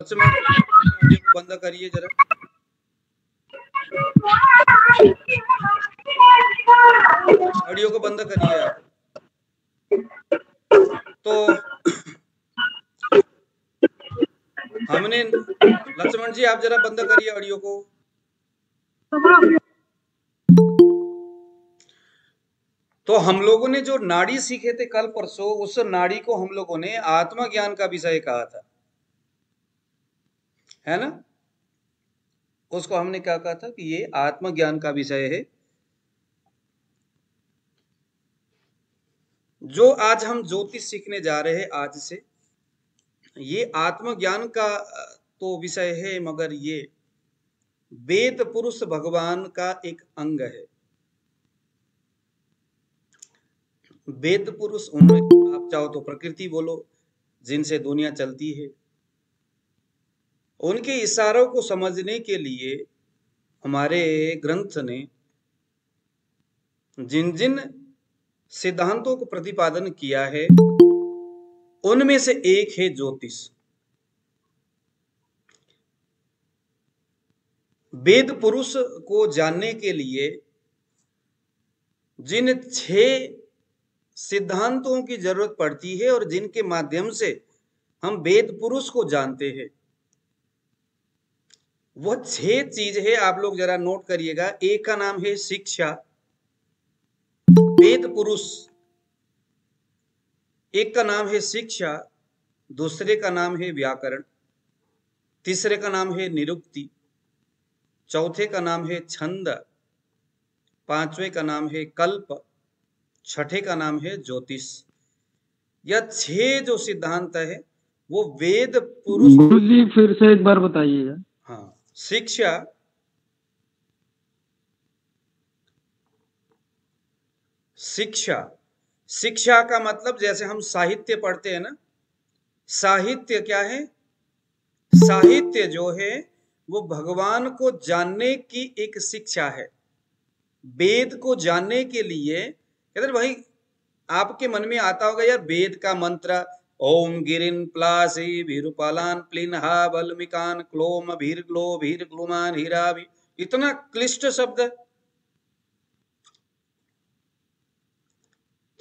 Audio को बंद करिए जरा। ऑडियो को बंद करिए आप। तो हमने लक्ष्मण जी आप जरा बंद करिए ऑडियो को। तो हम लोगों ने जो नाड़ी सीखे थे कल परसों, उस नाड़ी को हम लोगों ने आत्मज्ञान का विषय कहा था, है ना। उसको हमने क्या कहा था कि ये आत्मज्ञान का विषय है। जो आज हम ज्योतिष सीखने जा रहे हैं आज से, ये आत्मज्ञान का तो विषय है, मगर ये वेद पुरुष भगवान का एक अंग है। वेद पुरुष उनमें आप चाहो तो प्रकृति बोलो, जिनसे दुनिया चलती है। उनके इशारों को समझने के लिए हमारे ग्रंथ ने जिन जिन सिद्धांतों को प्रतिपादन किया है, उनमें से एक है ज्योतिष। वेद पुरुष को जानने के लिए जिन 6 सिद्धांतों की जरूरत पड़ती है और जिनके माध्यम से हम वेद पुरुष को जानते हैं, वह 6 चीज है। आप लोग जरा नोट करिएगा। एक का नाम है शिक्षा, वेद पुरुष। एक का नाम है शिक्षा, दूसरे का नाम है व्याकरण, तीसरे का नाम है निरुक्ति, चौथे का नाम है छंद, पांचवें का नाम है कल्प, छठे का नाम है ज्योतिष। यह 6 जो सिद्धांत है वो वेद पुरुष। गुरुजी फिर से एक बार बताइएगा। हाँ, शिक्षा, शिक्षा का मतलब जैसे हम साहित्य पढ़ते हैं ना, साहित्य क्या है? साहित्य जो है वो भगवान को जानने की एक शिक्षा है। वेद को जानने के लिए कहते भाई, आपके मन में आता होगा यार, वेद का मंत्र ओम गिरिन प्लासी भीरुपालान प्लिन्हा बल्मिकान क्लोम भीर्ग्लो भीर्ग्लुमान हीरा, इतना क्लिष्ट शब्द।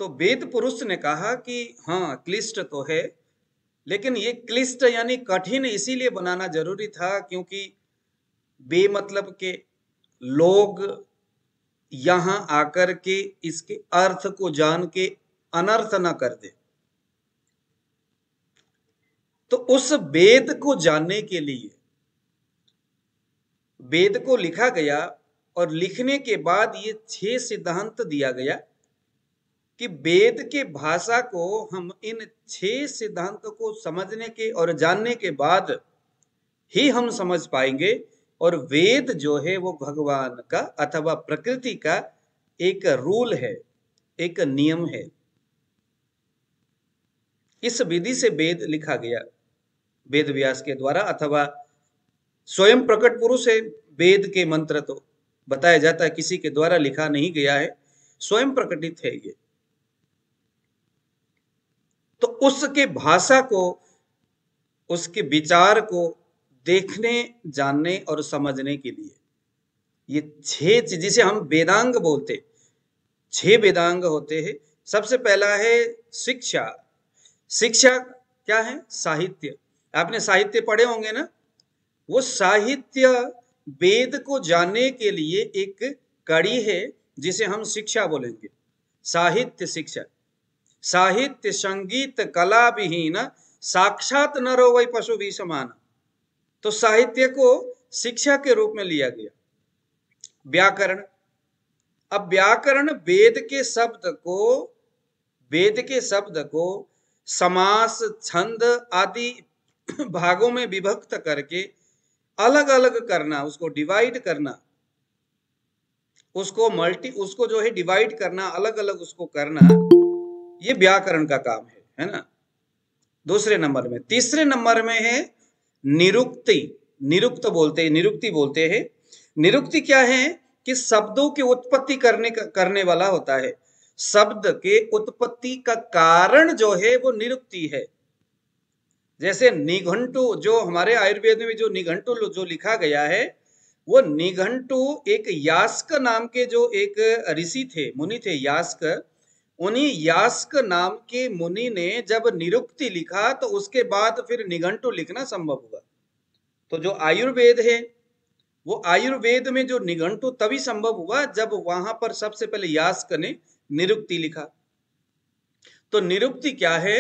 तो वेद पुरुष ने कहा कि हाँ क्लिष्ट तो है, लेकिन ये क्लिष्ट यानी कठिन इसीलिए बनाना जरूरी था क्योंकि बेमतलब के लोग यहां आकर के इसके अर्थ को जान के अनर्थ न कर दे। तो उस वेद को जानने के लिए वेद को लिखा गया और लिखने के बाद ये 6 सिद्धांत दिया गया कि वेद के भाषा को हम इन 6 सिद्धांतों को समझने के और जानने के बाद ही हम समझ पाएंगे। और वेद जो है वो भगवान का अथवा प्रकृति का एक रूल है, एक नियम है। इस विधि से वेद लिखा गया, वेद व्यास के द्वारा, अथवा स्वयं प्रकट पुरुष है। वेद के मंत्र तो बताया जाता है किसी के द्वारा लिखा नहीं गया है, स्वयं प्रकटित है ये। तो उसके भाषा को, उसके विचार को देखने, जानने और समझने के लिए ये 6 चीज, जिसे हम वेदांग बोलते, 6 वेदांग होते हैं। सबसे पहला है शिक्षा। शिक्षा क्या है? साहित्य। आपने साहित्य पढ़े होंगे ना। वो साहित्य वेद को जानने के लिए एक कड़ी है जिसे हम शिक्षा बोलेंगे, साहित्य शिक्षा। साहित्य संगीत कला विहीन साक्षात नरो वै पशु भी समान। तो साहित्य को शिक्षा के रूप में लिया गया। व्याकरण, अब व्याकरण वेद के शब्द को समास, छंद आदि भागों में विभक्त करके अलग अलग करना, उसको डिवाइड करना, उसको जो है डिवाइड करना, अलग अलग उसको करना, ये व्याकरण का काम है ना। दूसरे नंबर में। तीसरे नंबर में है निरुक्ति। निरुक्ति बोलते हैं। निरुक्ति क्या है कि शब्दों की उत्पत्ति करने वाला होता है। शब्द के उत्पत्ति का कारण जो है वो निरुक्ति है। जैसे निघंटु, जो हमारे आयुर्वेद में जो निघंटु जो लिखा गया है, वो निघंटु एक यास्क नाम के जो एक ऋषि थे, मुनि थे यास्क, उन्हीं यास्क नाम के मुनि ने जब निरुक्ति लिखा तो उसके बाद फिर निघंटु लिखना संभव हुआ। तो जो आयुर्वेद है, वो आयुर्वेद में जो निघंटु तभी संभव हुआ जब वहां पर सबसे पहले यास्क ने निरुक्ति लिखा। तो निरुक्ति क्या है?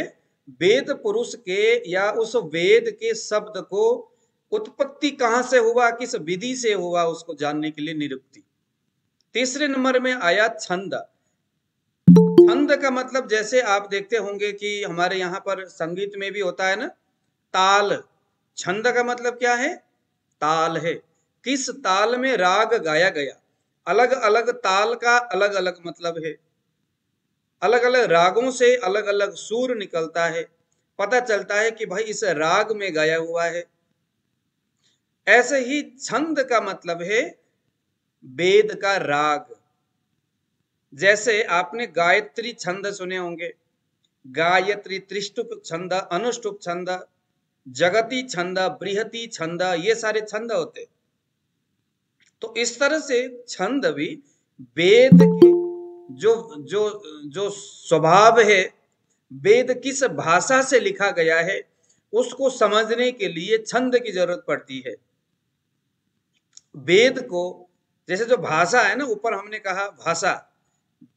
वेद पुरुष के या उस वेद के शब्द को उत्पत्ति कहां से हुआ, किस विधि से हुआ, उसको जानने के लिए निरुक्ति। तीसरे नंबर में आया छंद। छंद का मतलब जैसे आप देखते होंगे कि हमारे यहाँ पर संगीत में भी होता है ना, ताल। छंद का मतलब क्या है? ताल है। किस ताल में राग गाया गया। अलग अलग ताल का अलग अलग मतलब है। अलग अलग रागों से अलग अलग सुर निकलता है, पता चलता है कि भाई इस राग में गाया हुआ है। ऐसे ही छंद का मतलब है वेद का राग। जैसे आपने गायत्री छंद सुने होंगे, गायत्री, त्रिष्टुप छंद, अनुष्टुप छंद, जगती छंद, बृहति छंद, ये सारे छंद होते। तो इस तरह से छंद भी वेद के जो जो जो स्वभाव है, वेद किस भाषा से लिखा गया है, उसको समझने के लिए छंद की जरूरत पड़ती है। वेद को जैसे जो भाषा है ना, ऊपर हमने कहा भाषा,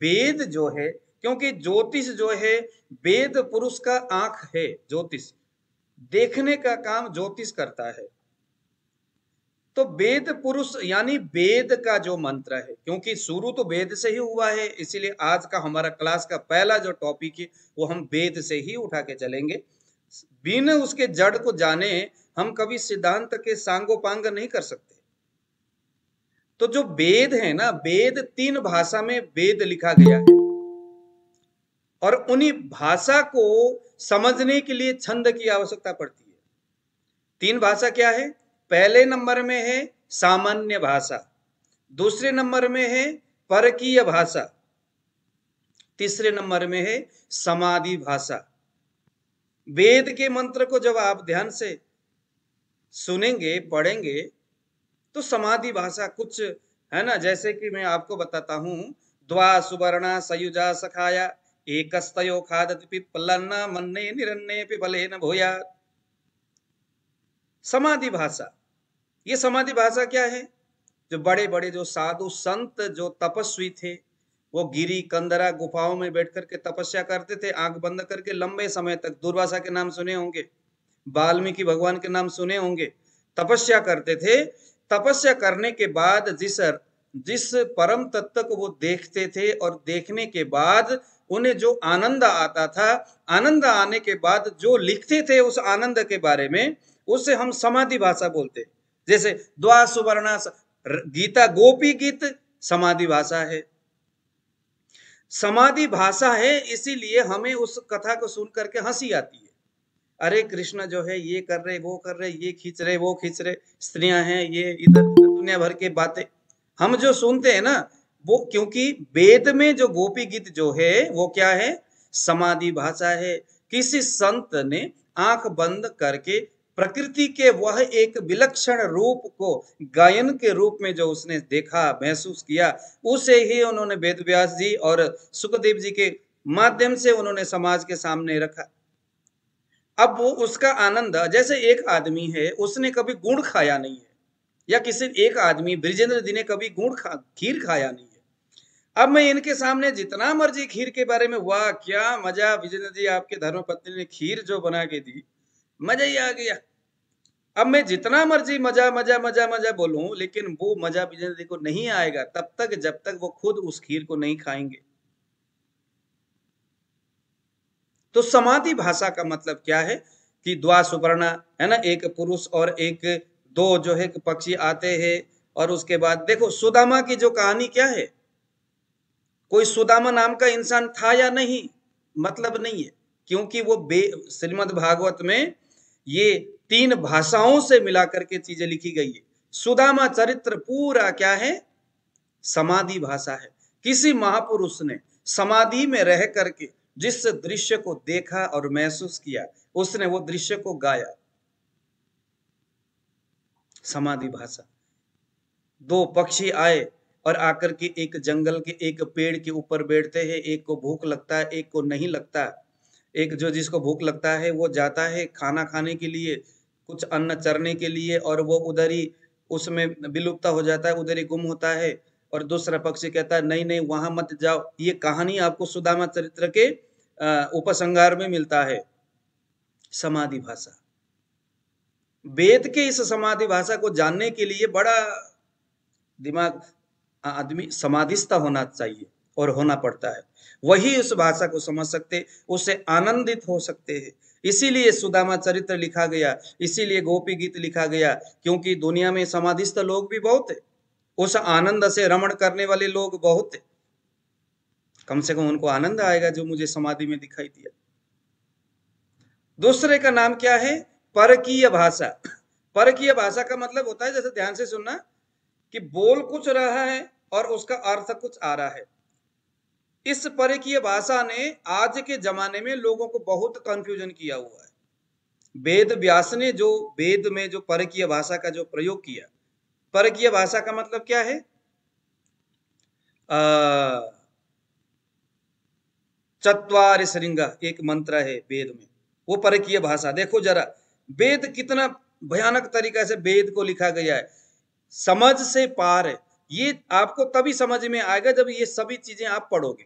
वेद जो है, क्योंकि ज्योतिष जो है वेद पुरुष का आंख है। ज्योतिष देखने का काम ज्योतिष करता है। तो वेद पुरुष यानी वेद का जो मंत्र है, क्योंकि शुरू तो वेद से ही हुआ है, इसीलिए आज का हमारा क्लास का पहला जो टॉपिक है वो हम वेद से ही उठा के चलेंगे। बिना उसके जड़ को जाने हम कभी सिद्धांत के सांगोपांग नहीं कर सकते। तो जो वेद है ना, वेद 3 भाषा में वेद लिखा गया है, और उन्हीं भाषा को समझने के लिए छंद की आवश्यकता पड़ती है। 3 भाषा क्या है? पहले नंबर में है सामान्य भाषा, दूसरे नंबर में है परकीय भाषा, तीसरे नंबर में है समाधि भाषा। वेद के मंत्र को जब आप ध्यान से सुनेंगे, पढ़ेंगे, तो समाधि भाषा कुछ है ना, जैसे कि मैं आपको बताता हूं, द्वा सुवर्णा सयुजा सखाया एकस्तयो खादति पिप्पलन्ना मन्ने निरन्ने पिपलेन भूयात्। समाधि भाषा। ये समाधि भाषा क्या है? जो बड़े बड़े जो साधु संत, जो तपस्वी थे, वो गिरी कंदरा गुफाओं में बैठ करके तपस्या करते थे, आंख बंद करके लंबे समय तक। दुर्वासा के नाम सुने होंगे, वाल्मीकि भगवान के नाम सुने होंगे। तपस्या करते थे। तपस्या करने के बाद जिस परम तत्व को वो देखते थे, और देखने के बाद उन्हें जो आनंद आता था, आनंद आने के बाद जो लिखते थे उस आनंद के बारे में, उसे हम समाधि भाषा बोलते। जैसे द्वा सुवर्णा, गीता गोपी गीत समाधि भाषा है। समाधि भाषा है, इसीलिए हमें उस कथा को सुन करके हंसी आती है। अरे कृष्ण जो है ये कर रहे, वो कर रहे, ये खींच रहे, वो खींच रहे, स्त्रियां हैं, ये इधर दुनिया भर के बातें हम जो सुनते हैं ना, वो क्योंकि वेद में जो गोपी गीत जो है वो क्या है? समाधि भाषा है। किसी संत ने आंख बंद करके प्रकृति के वह एक विलक्षण रूप को गायन के रूप में जो उसने देखा, महसूस किया, उसे ही उन्होंने वेदव्यास जी और सुखदेव जी के माध्यम से उन्होंने समाज के सामने रखा। अब वो उसका आनंद, जैसे एक आदमी है, उसने कभी गुड़ खाया नहीं है, या किसी एक आदमी बृजेंद्र जी ने कभी खीर खाया नहीं है। अब मैं इनके सामने जितना मर्जी खीर के बारे में, वाह क्या मजा विजेंद्र जी, आपके धर्मपत्नी ने खीर जो बना के दी, मजा ही आ गया। अब मैं जितना मर्जी मजा मजा मजा मजा बोलूं, लेकिन वो मजा विजेंद्र जी को नहीं आएगा तब तक जब तक वो खुद उस खीर को नहीं खाएंगे। तो समाधि भाषा का मतलब क्या है कि द्वा सुवर्णा है ना, एक पुरुष और एक दो जो है पक्षी आते हैं, और उसके बाद देखो सुदामा की जो कहानी क्या है, कोई सुदामा नाम का इंसान था या नहीं, मतलब नहीं है, क्योंकि वो श्रीमद् भागवत में ये 3 भाषाओं से मिलाकर के चीजें लिखी गई है। सुदामा चरित्र पूरा क्या है? समाधि भाषा है। किसी महापुरुष ने समाधि में रह करके जिस दृश्य को देखा और महसूस किया उसने वो दृश्य को गाया। समाधि भाषा। दो पक्षी आए और आकर के एक जंगल के एक पेड़ के ऊपर बैठते हैं, एक को भूख लगता है, एक को नहीं लगता। एक जो जिसको भूख लगता है वो जाता है खाना खाने के लिए, कुछ अन्न चरने के लिए, और वो उधर ही उसमें विलुप्त हो जाता है, उधर ही गुम होता है। और दूसरा पक्षी कहता है नहीं नहीं वहां मत जाओ। ये कहानी आपको सुदामा चरित्र के उपसंहार में मिलता है। समाधि भाषा। वेद के इस समाधि भाषा को जानने के लिए बड़ा दिमाग, आदमी समाधिस्थ होना चाहिए और होना पड़ता है, वही उस भाषा को समझ सकते, उससे आनंदित हो सकते हैं। इसीलिए सुदामा चरित्र लिखा गया, इसीलिए गोपी गीत लिखा गया, क्योंकि दुनिया में समाधिस्थ लोग भी बहुत है, उस आनंद से रमण करने वाले लोग बहुत है। कम से कम उनको आनंद आएगा जो मुझे समाधि में दिखाई दिया। दूसरे का नाम क्या है? परकीय भाषा। परकीय भाषा का मतलब होता है, जैसे ध्यान से सुनना, कि बोल कुछ रहा है और उसका अर्थ कुछ आ रहा है। इस परकीय भाषा ने आज के जमाने में लोगों को बहुत कंफ्यूजन किया हुआ है। वेद व्यास ने जो वेद में जो परकीय भाषा का जो प्रयोग किया, परकीय भाषा का मतलब क्या है? चत्वारि श्रृंगा एक मंत्र है वेद में, वो परकीय भाषा। देखो जरा वेद कितना भयानक तरीका से वेद को लिखा गया है, समझ से पार है। ये आपको तभी समझ में आएगा जब ये सभी चीजें आप पढ़ोगे,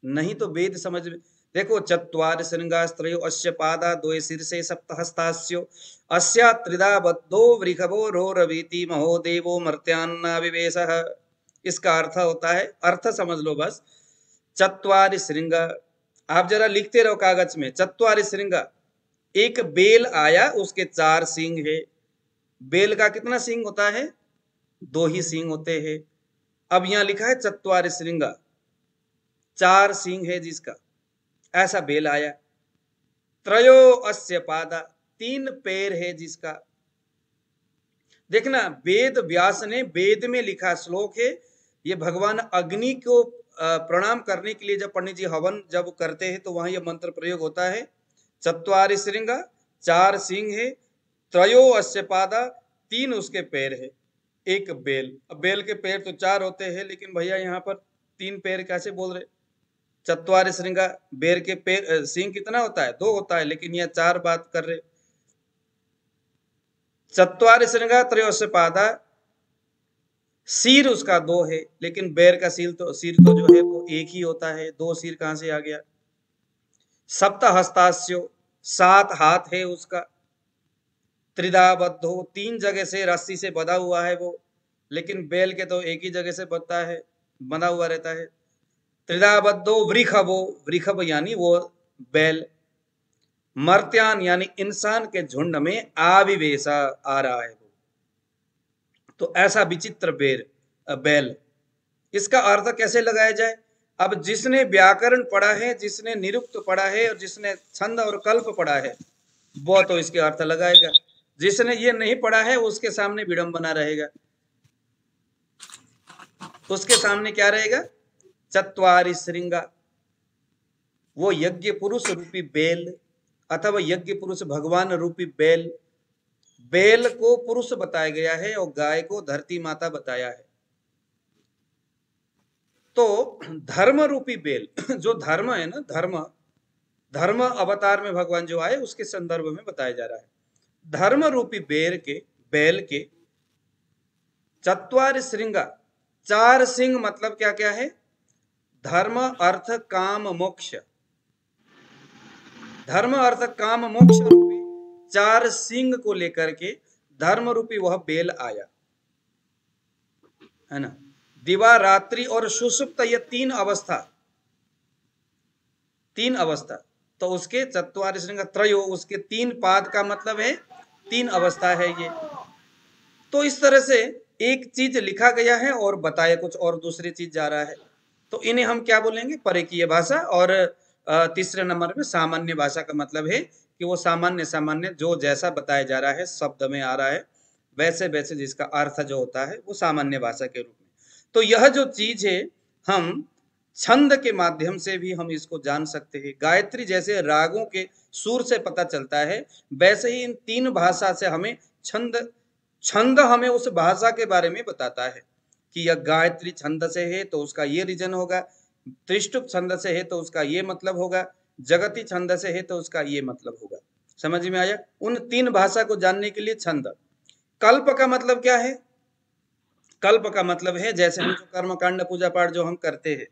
नहीं तो वेद समझ में। देखो चत्वारि श्रृंगास्त्रयो अस्य पादा द्वे शीर्षे सप्तहस्तास्यो अस्या त्रिधा बद्धो वृषभो रोरवीति महो देवो मर्त्यान्नाविवेशः। इसका अर्थ होता है, अर्थ समझ लो बस। चत्वारि श्रृंग, आप जरा लिखते रहो कागज में, चत्वारि श्रृंग। एक बेल आया, उसके 4 सींग है। बेल का कितना सींग होता है? 2 ही सींग होते हैं। अब यहां लिखा है चत्वारि श्रृंग, 4 सींग है जिसका, ऐसा बेल आया। त्रयो अस्य पादा, 3 पैर है जिसका। देखना वेद व्यास ने वेद में लिखा श्लोक है, ये भगवान अग्नि को प्रणाम करने के लिए जब पंडित जी हवन जब करते हैं तो वहां यह मंत्र प्रयोग होता है। चत्वारि श्रृंग, 4 सींग है, त्रयो अस्य पादा, 3 उसके पैर है, एक बेल। अब बेल के पैर तो 4 होते हैं, लेकिन भैया यहाँ पर 3 पैर कैसे बोल रहे? चत्वारि श्रृंग, बेर के पैर सींग कितना होता है? 2 होता है, लेकिन यह 4 बात कर रहे। चत्वारि श्रृंग त्रयोस्य पादा, सिर उसका 2 है, लेकिन बैर का सिर तो जो है वो एक ही होता है, 2 सिर कहां से आ गया? सप्तहस्तास्यो, 7 हाथ है उसका। त्रिधा बद्धो, 3 जगह से रस्सी से बंधा हुआ है वो, लेकिन बैल के तो एक ही जगह से बंधता है, बंधा हुआ रहता है। त्रिधा बद्धो वृषभो, वृषभ यानी वो बैल। मर्त्यान यानी इंसान के झुंड में आविवेशा, आ रहा है वो। तो ऐसा विचित्र बैल, इसका अर्थ कैसे लगाया जाए? अब जिसने व्याकरण पढ़ा है, जिसने निरुक्त पढ़ा है और जिसने छंद और कल्प पढ़ा है वो तो इसके अर्थ लगाएगा। जिसने ये नहीं पढ़ा है उसके सामने विडंबना रहेगा। उसके सामने क्या रहेगा? चत्वारि श्रृंगा, वो यज्ञ पुरुष रूपी बैल अथवा यज्ञ पुरुष भगवान रूपी बैल। बैल को पुरुष बताया गया है और गाय को धरती माता बताया है। तो धर्म रूपी बैल, जो धर्म है ना, धर्म अवतार में भगवान जो आए उसके संदर्भ में बताया जा रहा है। धर्म रूपी बैल के चत्वारि श्रृंगा, 4 सिंह मतलब क्या क्या है? धर्म अर्थ काम मोक्ष। धर्म अर्थ काम मोक्ष रूपी 4 सिंह को लेकर के धर्म रूपी वह बैल आया है ना। दिवा, रात्रि और सुषुप्त, ये 3 अवस्था, 3 अवस्था। तो उसके चत्वारि श्रृंग त्रयो, उसके 3 पाद का मतलब है 3 अवस्था है ये। तो इस तरह से एक चीज लिखा गया है और बताया कुछ और दूसरी चीज जा रहा है। तो इन्हें हम क्या बोलेंगे? परकीय भाषा। और तीसरे नंबर में सामान्य भाषा का मतलब है कि वो सामान्य जो जैसा बताया जा रहा है, शब्द में आ रहा है, वैसे वैसे जिसका अर्थ जो होता है वो सामान्य भाषा के रूप में। तो यह जो चीज है, हम छंद के माध्यम से भी हम इसको जान सकते हैं। गायत्री जैसे रागों के सुर से पता चलता है, वैसे ही इन तीन भाषा से हमें छंद छंद हमें उस भाषा के बारे में बताता है कि यह गायत्री छंद से है तो उसका ये रीजन होगा, त्रिष्टुप छंद से है तो उसका ये मतलब होगा, जगती छंद से है तो उसका ये मतलब होगा। समझ में आया? उन तीन भाषा को जानने के लिए छंद। कल्प का मतलब क्या है? कल्प का मतलब है जैसे हम जो कर्मकांड पूजा पाठ जो हम करते हैं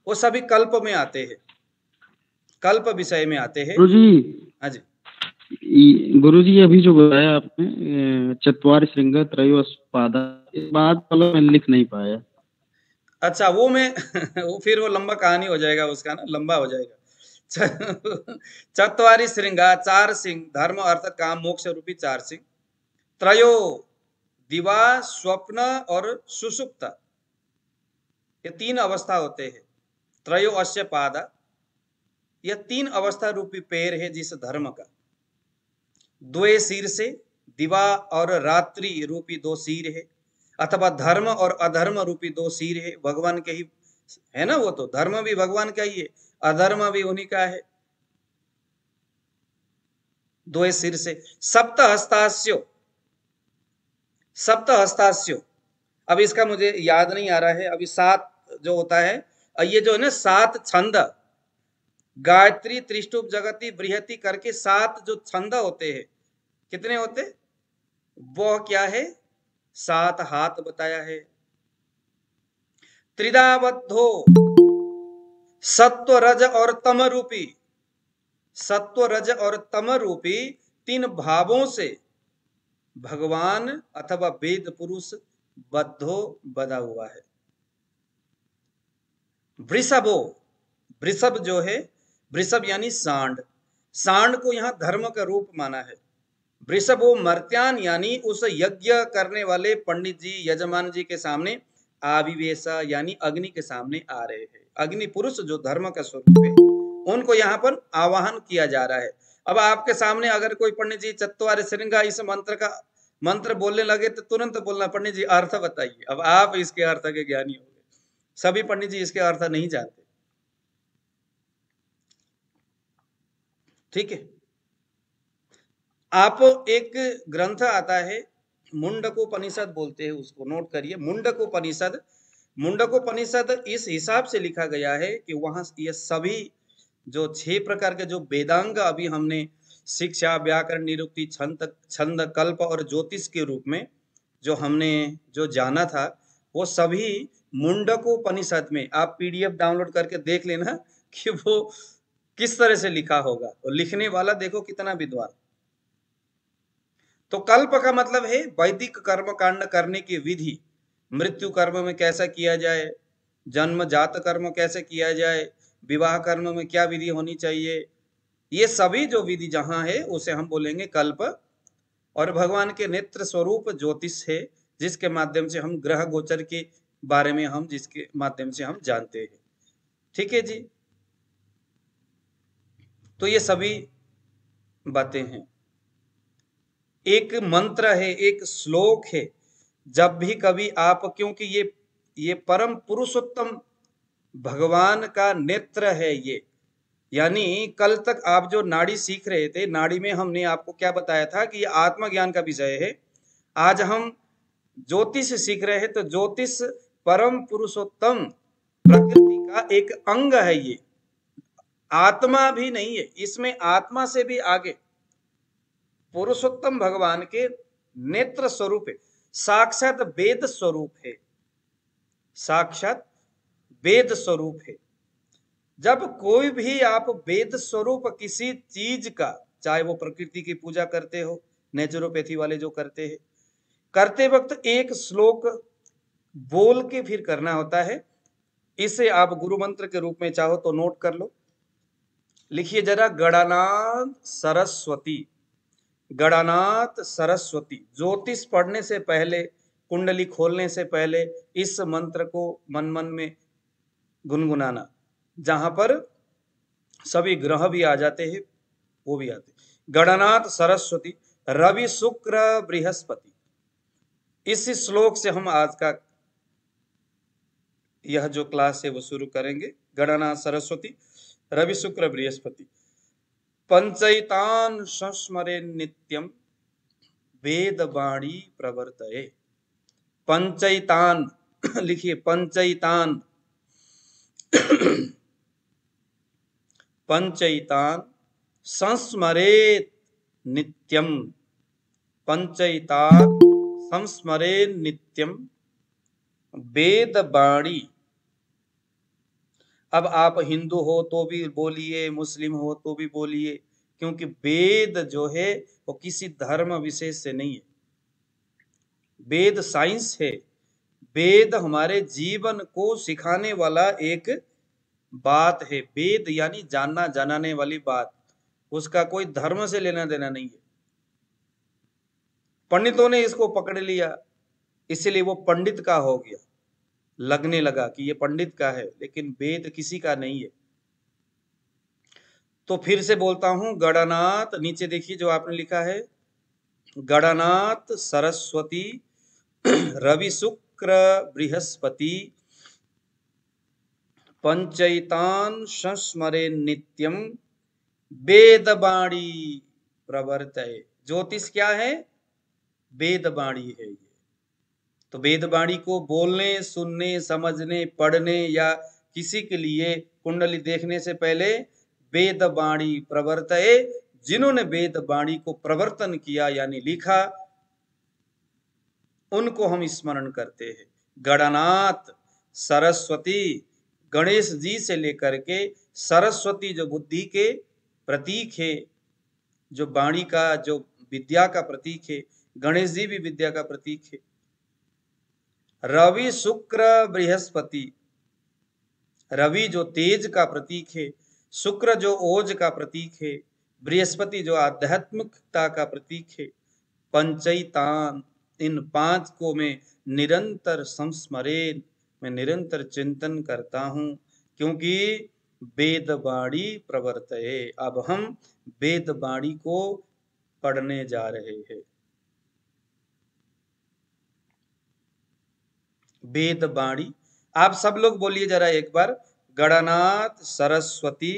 वो सभी कल्प में आते हैं, कल्प विषय में आते हैं। गुरु जी, हाँ जी, गुरु जी अभी जो बताया आपने चत्वारि श्रृंग त्रयोस्पादा, इस बात मतलब मैं लिख नहीं पाया। अच्छा वो मैं वो फिर वो लंबा कहानी हो जाएगा उसका ना, लंबा हो जाएगा। चत्वारि श्रृंगा, चार सिंह, धर्म अर्थ काम मोक्ष रूपी चार सिंह। त्रयो दिवा स्वप्न और सुषुप्त, ये तीन अवस्था होते हैं। त्रयो अस्य पादा, यह तीन अवस्था रूपी पैर है जिस धर्म का। द्वे सिर से, दिवा और रात्रि रूपी दो सिर है, अथवा धर्म और अधर्म रूपी दो सिर है। भगवान के ही है ना, वो तो धर्म भी भगवान का ही है, अधर्म भी उन्हीं का है। द्वे सिर से। सप्त हस्तास्यो, सप्त हस्तास्यो, अब इसका मुझे याद नहीं आ रहा है अभी। सात जो होता है, ये जो है ना सात छंद, गायत्री त्रिष्टुप जगती बृहति करके सात जो छंद होते हैं, कितने होते? वो क्या है? सात हाथ बताया है। त्रिदाबद्धो, सत्व रज और तम रूपी, सत्व रज और तम रूपी तीन भावों से भगवान अथवा वेद पुरुष बद्धो बधा हुआ है। वृषभो, वृषभ जो है, वृषभ यानी सांड, सांड को यहां धर्म का रूप माना है। वृषभो मर्त्यान यानी उस यज्ञ करने वाले पंडित जी यजमान जी के सामने आविवेश यानी अग्नि के सामने आ रहे हैं। अग्नि पुरुष जो धर्म का स्वरूप है, उनको यहाँ पर आवाहन किया जा रहा है। अब आपके सामने अगर कोई पंडित जी चत्वारि श्रृंगा इस मंत्र का मंत्र बोलने लगे तो तुरंत बोलना, पंडित जी अर्थ बताइए। अब आप इसके अर्थ के ज्ञानी हो गए, सभी पंडित जी इसके अर्थ नहीं जानते। ठीक है, आप एक ग्रंथ आता है मुंडकोपनिषद बोलते हैं उसको, नोट करिए। मुंडकोपनिषद, मुंडकोपनिषद इस हिसाब से लिखा गया है कि वहां ये सभी जो 6 प्रकार के जो वेदांग अभी हमने शिक्षा, व्याकरण, निरुक्ति, छंद, छंद, कल्प और ज्योतिष के रूप में जो हमने जो जाना था, वो सभी मुंडकोपनिषद में आप पीडीएफ डाउनलोड करके देख लेना कि वो किस तरह से लिखा होगा। और लिखने वाला देखो कितना विद्वान। तो कल्प का मतलब है वैदिक कर्म कांड करने की विधि। मृत्यु कर्म में कैसा किया जाए, जन्म जात कर्म कैसे किया जाए, विवाह कर्म में क्या विधि होनी चाहिए, ये सभी जो विधि जहां है उसे हम बोलेंगे कल्प। और भगवान के नेत्र स्वरूप ज्योतिष है, जिसके माध्यम से हम ग्रह गोचर के बारे में हम जिसके माध्यम से हम जानते हैं। ठीक है जी, तो ये सभी बातें हैं। एक मंत्र है, एक श्लोक है। जब भी कभी आप, क्योंकि ये परम पुरुषोत्तम भगवान का नेत्र है ये, यानी कल तक आप जो नाड़ी सीख रहे थे, नाड़ी में हमने आपको क्या बताया था कि ये आत्मज्ञान का विषय है। आज हम ज्योतिष सीख रहे हैं, तो ज्योतिष परम पुरुषोत्तम प्रकृति का एक अंग है। ये आत्मा भी नहीं है, इसमें आत्मा से भी आगे पुरुषोत्तम भगवान के नेत्र स्वरूप है, साक्षात वेद स्वरूप है, साक्षात वेद स्वरूप है। जब कोई भी आप वेद स्वरूप किसी चीज का, चाहे वो प्रकृति की पूजा करते हो, नेचुरोपैथी वाले जो करते हैं, करते वक्त एक श्लोक बोल के फिर करना होता है। इसे आप गुरु मंत्र के रूप में चाहो तो नोट कर लो, लिखिए जरा, गणानाथ सरस्वती, गणानाथ सरस्वती। ज्योतिष पढ़ने से पहले, कुंडली खोलने से पहले इस मंत्र को मन मन में गुनगुनाना। जहां पर सभी ग्रह भी आ जाते हैं, वो भी आते। गणानाथ सरस्वती रवि शुक्र बृहस्पति। इस श्लोक से हम आज का यह जो क्लास है वो शुरू करेंगे। गणनाथ सरस्वती रवि शुक्र बृहस्पति पंचैतान संस्मरे नित्यम वेद वाणी प्रवर्तये। पंचैतान लिखिए, पंचैतान पंचैतान संस्मरेत नित्यम, पंचैतान संस्मरेत नित्यम वेद वाणी। अब आप हिंदू हो तो भी बोलिए, मुस्लिम हो तो भी बोलिए, क्योंकि वेद जो है वो किसी धर्म विशेष से नहीं है। वेद साइंस है। वेद हमारे जीवन को सिखाने वाला एक बात है। वेद यानी जानना जनाने वाली बात, उसका कोई धर्म से लेना देना नहीं है। पंडितों ने इसको पकड़ लिया, इसलिए वो पंडित का हो गया, लगने लगा कि ये पंडित का है, लेकिन वेद किसी का नहीं है। तो फिर से बोलता हूं, गणनाथ, नीचे देखिए जो आपने लिखा है, गणनाथ सरस्वती रवि शुक्र बृहस्पति पंचैतान संस्मरे नित्यम वेद वाणी प्रवर्तये। ज्योतिष क्या है? वेद वाणी है ये। तो वेद वाणी को बोलने, सुनने, समझने, पढ़ने या किसी के लिए कुंडली देखने से पहले वेद वाणी प्रवर्तये, जिन्होंने वेद वाणी को प्रवर्तन किया यानी लिखा, उनको हम स्मरण करते हैं। गणनाथ सरस्वती, गणेश जी से लेकर के सरस्वती जो बुद्धि के प्रतीक है, जो वाणी का, जो विद्या का प्रतीक है, गणेश जी भी विद्या का प्रतीक है। रवि शुक्र बृहस्पति, रवि जो तेज का प्रतीक है, शुक्र जो ओज का प्रतीक है, बृहस्पति जो आध्यात्मिकता का प्रतीक है। पंचैतान, इन पांच को मैं निरंतर संस्मरेन, मैं निरंतर चिंतन करता हूं, क्योंकि वेद वाणी प्रवर्तये। अब हम वेद वाणी को पढ़ने जा रहे हैं। वेद वाणी, आप सब लोग बोलिए जरा एक बार, गणनाथ सरस्वती।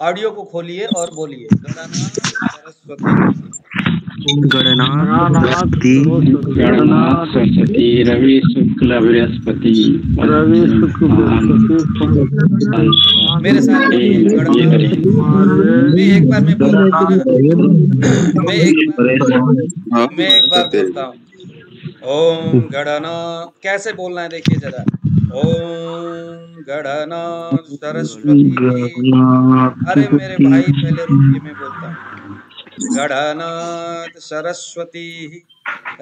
ऑडियो को खोलिए और बोलिए, गणनाथ सरस्वती, गणनाथ सरस्वती रवि शुक्ल बृहस्पति मेरे साथ मैं एक बार बोलता हूँ। ओम गणनाथ, कैसे बोलना है देखिए जरा। ओम गणनाथ सरस्वती, अरे मेरे भाई पहले रुकिए, मैं बोलता हूँ। गणनाथ सरस्वती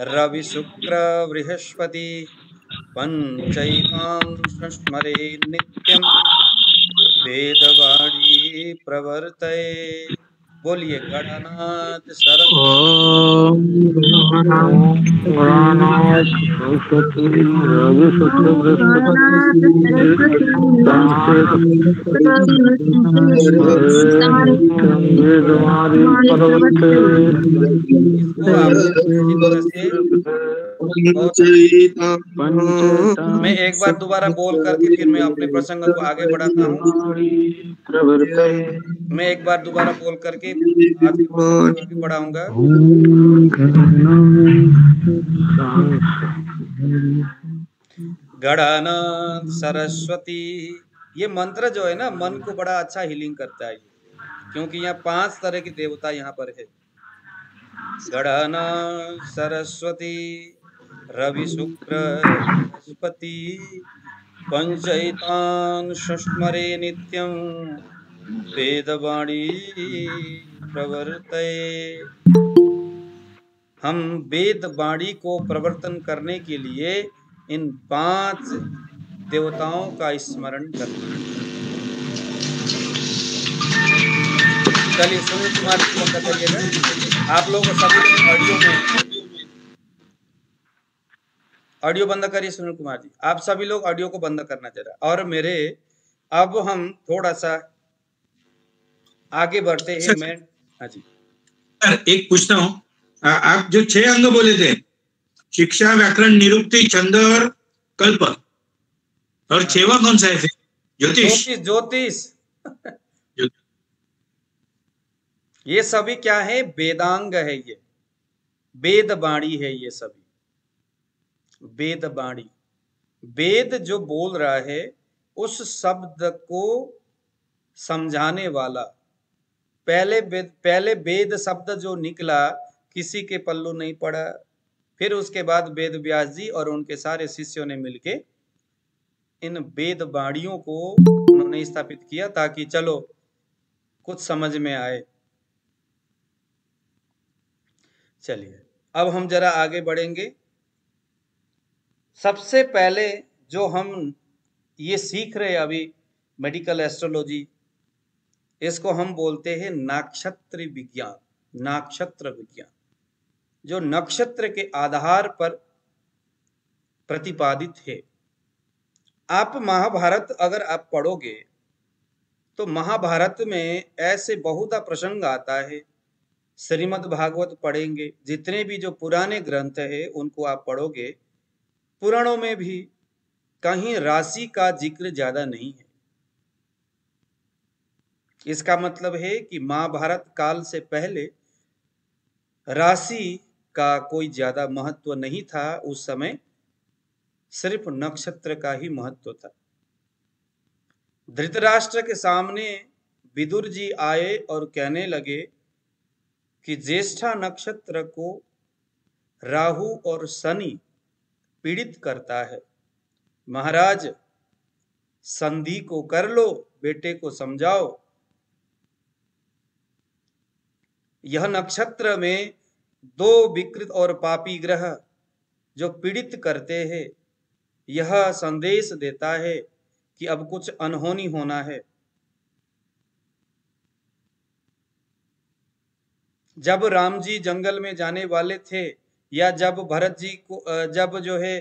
रवि शुक्र बृहस्पति पंचैतान संस्मरे नित्यम वेद वाणी प्रवर्तये। बोलिए, गणनाथ सरस्वती रवि शुक्ल मैं एक बार दोबारा बोल करके फिर मैं अपने प्रसंग को आगे बढ़ाता हूँ। मैं एक बार दोबारा बोल करके आगे बढ़ाऊंगा। गणनाथ सरस्वती, ये मंत्र जो है ना, मन को बड़ा अच्छा हीलिंग करता है, क्योंकि यहाँ 5 तरह की देवता यहाँ पर है। गणनाथ सरस्वती रवि शुक्र बृहस्पति पंचैतान संस्मरे नित्यम वेद वाणी प्रवर्तये। हम वेद वाणी को प्रवर्तन करने के लिए इन 5 देवताओं का स्मरण करते हैं। चलिए सुनील कुमार जी को बताइएगा। आप लोग सभी ऑडियो बंद करिए। सुनील कुमार जी, आप सभी लोग ऑडियो को बंद करना जरा। और मेरे, अब हम थोड़ा सा आगे बढ़ते हैं। मैं हाँ जी एक पूछता हूँ, आप जो 6 अंग बोले थे, शिक्षा, व्याकरण, निरुक्ति, छंद और कल्प, और छेवा कौन सा है फिर? ज्योतिष। ज्योतिष ये सभी क्या है? वेदांग है, ये वेद वाणी है, ये सभी वेद वाणी। वेद जो बोल रहा है उस शब्द को समझाने वाला, पहले वेद शब्द जो निकला किसी के पल्लू नहीं पड़ा, फिर उसके बाद वेद व्यास जी और उनके सारे शिष्यों ने मिलके इन वेद वाणियों को उन्होंने स्थापित किया ताकि चलो कुछ समझ में आए। चलिए अब हम जरा आगे बढ़ेंगे। सबसे पहले जो हम ये सीख रहे अभी मेडिकल एस्ट्रोलॉजी, इसको हम बोलते हैं नक्षत्र विज्ञान। नक्षत्र विज्ञान जो नक्षत्र के आधार पर प्रतिपादित है। आप महाभारत अगर आप पढ़ोगे तो महाभारत में ऐसे बहुत प्रसंग आता है। श्रीमद् भागवत पढ़ेंगे, जितने भी जो पुराने ग्रंथ है उनको आप पढ़ोगे, पुराणों में भी कहीं राशि का जिक्र ज्यादा नहीं है। इसका मतलब है कि महाभारत काल से पहले राशि का कोई ज्यादा महत्व नहीं था। उस समय सिर्फ नक्षत्र का ही महत्व था। धृतराष्ट्र के सामने विदुर जी आए और कहने लगे कि ज्येष्ठा नक्षत्र को राहु और शनि पीड़ित करता है, महाराज संधि को कर लो, बेटे को समझाओ। यह नक्षत्र में दो विकृत और पापी ग्रह जो पीड़ित करते हैं, यह संदेश देता है कि अब कुछ अनहोनी होना है। जब राम जी जंगल में जाने वाले थे, या जब भरत जी को जब जो है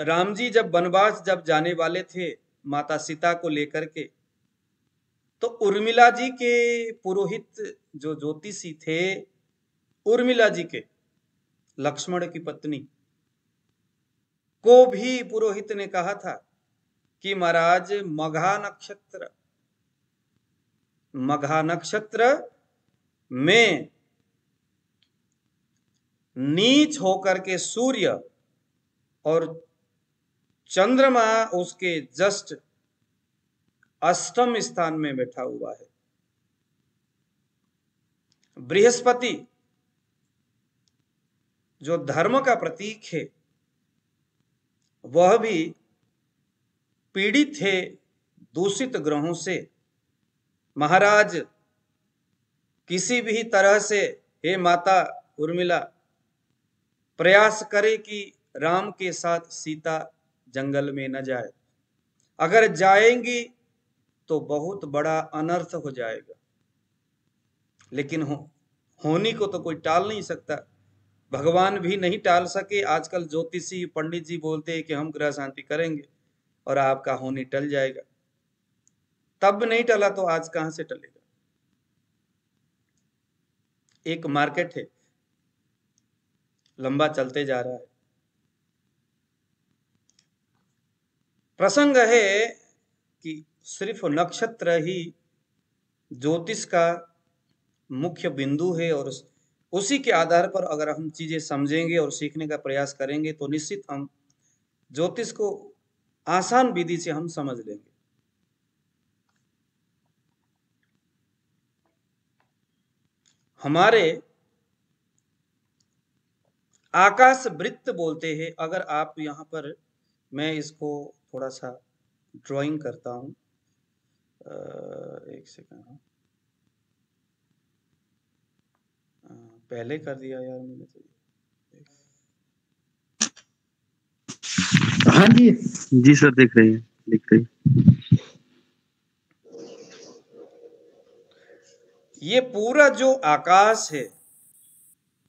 राम जी जब वनवास जब जाने वाले थे माता सीता को लेकर के, तो उर्मिला जी के पुरोहित जो ज्योतिषी थे, उर्मिला जी के लक्ष्मण की पत्नी को भी पुरोहित ने कहा था कि महाराज मघा नक्षत्र में नीच होकर के सूर्य और चंद्रमा उसके जस्ट अष्टम स्थान में बैठा हुआ है। बृहस्पति जो धर्म का प्रतीक है, वह भी पीड़ित है दूषित ग्रहों से। महाराज किसी भी तरह से हे माता उर्मिला प्रयास करे कि राम के साथ सीता जंगल में न जाए। अगर जाएंगी तो बहुत बड़ा अनर्थ हो जाएगा। लेकिन होनी को तो कोई टाल नहीं सकता, भगवान भी नहीं टाल सके। आजकल ज्योतिषी पंडित जी बोलते हैं कि हम ग्रह शांति करेंगे और आपका होनी टल जाएगा। तब नहीं टला तो आज कहां से टलेगा। एक मार्केट है, लंबा चलते जा रहा है। प्रसंग है कि सिर्फ नक्षत्र ही ज्योतिष का मुख्य बिंदु है, और उसी के आधार पर अगर हम चीजें समझेंगे और सीखने का प्रयास करेंगे तो निश्चित हम ज्योतिष को आसान विधि से हम समझ लेंगे। हमारे आकाश वृत्त बोलते हैं। अगर आप यहाँ पर, मैं इसको थोड़ा सा ड्राइंग करता हूं, एक सेकंड। पहले कर दिया यार मैंने तो। हाँ जी सर, देख रहे हैं। ये पूरा जो आकाश है,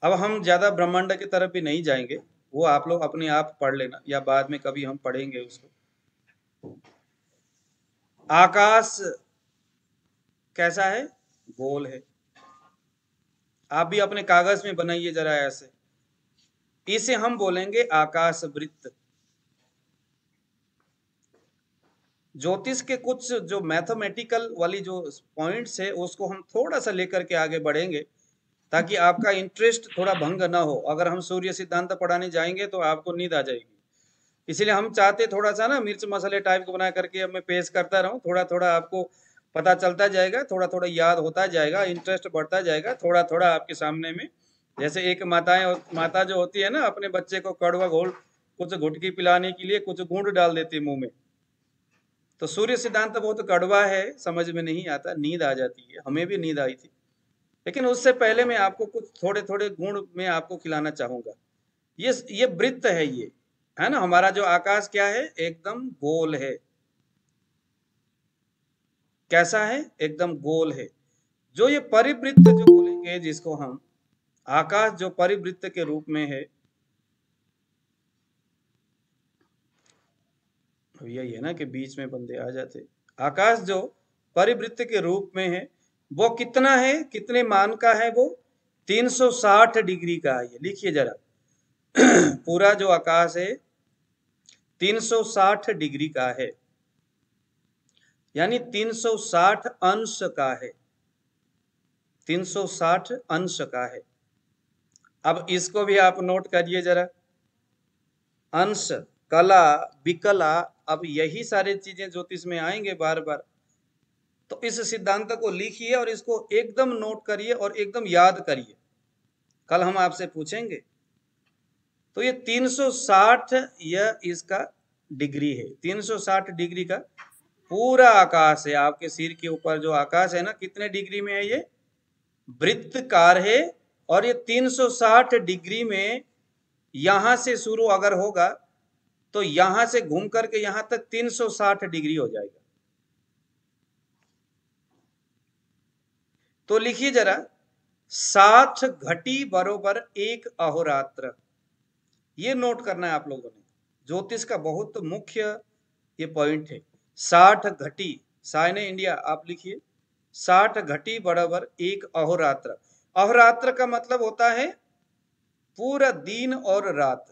अब हम ज्यादा ब्रह्मांड की तरफ भी नहीं जाएंगे, वो आप लोग अपने आप पढ़ लेना या बाद में कभी हम पढ़ेंगे उसको। आकाश कैसा है? गोल है। आप भी अपने कागज में बनाइए जरा ऐसे। इसे हम बोलेंगे आकाश वृत्त। ज्योतिष के कुछ जो मैथमेटिकल वाली जो पॉइंट्स है उसको हम थोड़ा सा लेकर के आगे बढ़ेंगे ताकि आपका इंटरेस्ट थोड़ा भंग ना हो। अगर हम सूर्य सिद्धांत पढ़ाने जाएंगे तो आपको नींद आ जाएगी, इसलिए हम चाहते थोड़ा सा ना मिर्च मसाले टाइप को बना करके अब मैं पेश करता रहूं, थोड़ा थोड़ा आपको पता चलता जाएगा, थोड़ा थोड़ा याद होता जाएगा, इंटरेस्ट बढ़ता जाएगा थोड़ा थोड़ा आपके सामने में। जैसे एक माता जो होती है ना, अपने बच्चे को कड़वा घोल कुछ घुटकी पिलाने के लिए कुछ गुड़ डाल देती है मुंह में। तो सूर्य सिद्धांत बहुत कड़वा है, समझ में नहीं आता, नींद आ जाती है, हमें भी नींद आई थी। लेकिन उससे पहले मैं आपको कुछ थोड़े थोड़े गुण में आपको खिलाना चाहूंगा। ये वृत्त है, ये है ना, हमारा जो आकाश क्या है, एकदम गोल है। कैसा है? एकदम गोल है। जो ये परिवृत्त जो बोलेंगे, जिसको हम आकाश जो परिवृत्त के रूप में है, यही है ना कि बीच में बंदे आ जाते। आकाश जो परिवृत्त के रूप में है वो कितना है, कितने मान का है? वो 360 डिग्री का है। ये लिखिए जरा पूरा जो आकाश है 360 डिग्री का है, यानी 360 अंश का है, 360 अंश का है। अब इसको भी आप नोट करिए जरा, अंश, कला, विकला, अब यही सारी चीजें ज्योतिष में आएंगे बार बार। तो इस सिद्धांत को लिखिए और इसको एकदम नोट करिए और एकदम याद करिए, कल हम आपसे पूछेंगे। तो ये 360 यह इसका डिग्री है, 360 डिग्री का पूरा आकाश है। आपके सिर के ऊपर जो आकाश है ना, कितने डिग्री में है? ये वृत्तकार है। और ये 360 डिग्री में यहां से शुरू अगर होगा तो यहां से घूम करके यहां तक 360 डिग्री हो जाएगा। तो लिखिए जरा, 60 घटी बरोबर 1 अहोरात्र। ये नोट करना है आप लोगों ने, ज्योतिष का बहुत मुख्य ये पॉइंट है। 60 घटी, साइन इंडिया आप लिखिए, 60 घटी बराबर 1 अहोरात्र। अहोरात्र का मतलब होता है पूरा दिन और रात।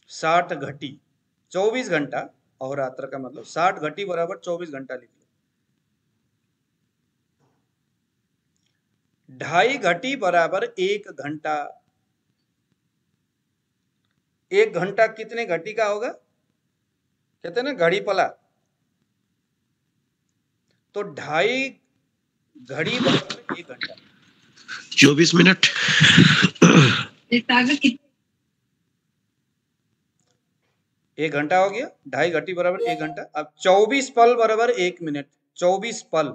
60 घटी 24 घंटा, अहोरात्र का मतलब 60 घटी बराबर 24 घंटा लिख लो। 2.5 घटी बराबर 1 घंटा। 1 घंटा कितने घटी का होगा? कहते हैं ना घड़ी पला, तो 2.5 घड़ी बराबर 1 घंटा, 24 मिनट। 1 घंटा हो गया, 2.5 घटी बराबर 1 घंटा। अब 24 पल बराबर 1 मिनट, 24 पल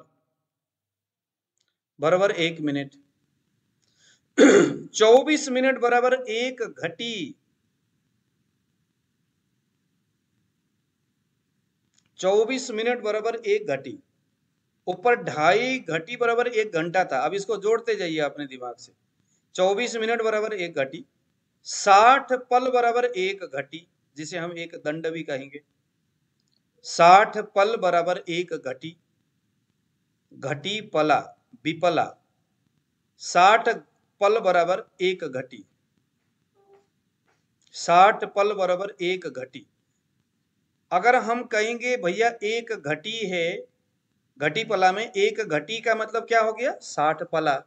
बराबर 1 मिनट। 24 मिनट बराबर 1 घटी, 24 मिनट बराबर 1 घटी। ऊपर 2.5 घटी बराबर 1 घंटा था, अब इसको जोड़ते जाइए अपने दिमाग से। 24 मिनट बराबर 1 घटी, 60 पल बराबर 1 घटी, जिसे हम एक दंड भी कहेंगे। 60 पल बराबर 1 घटी, घटी पला विपला, 60 पल बराबर 1 घटी, 60 पल बराबर 1 घटी। अगर हम कहेंगे भैया 1 घटी है, घटी पला में 1 घटी का मतलब क्या हो गया? 60 पला।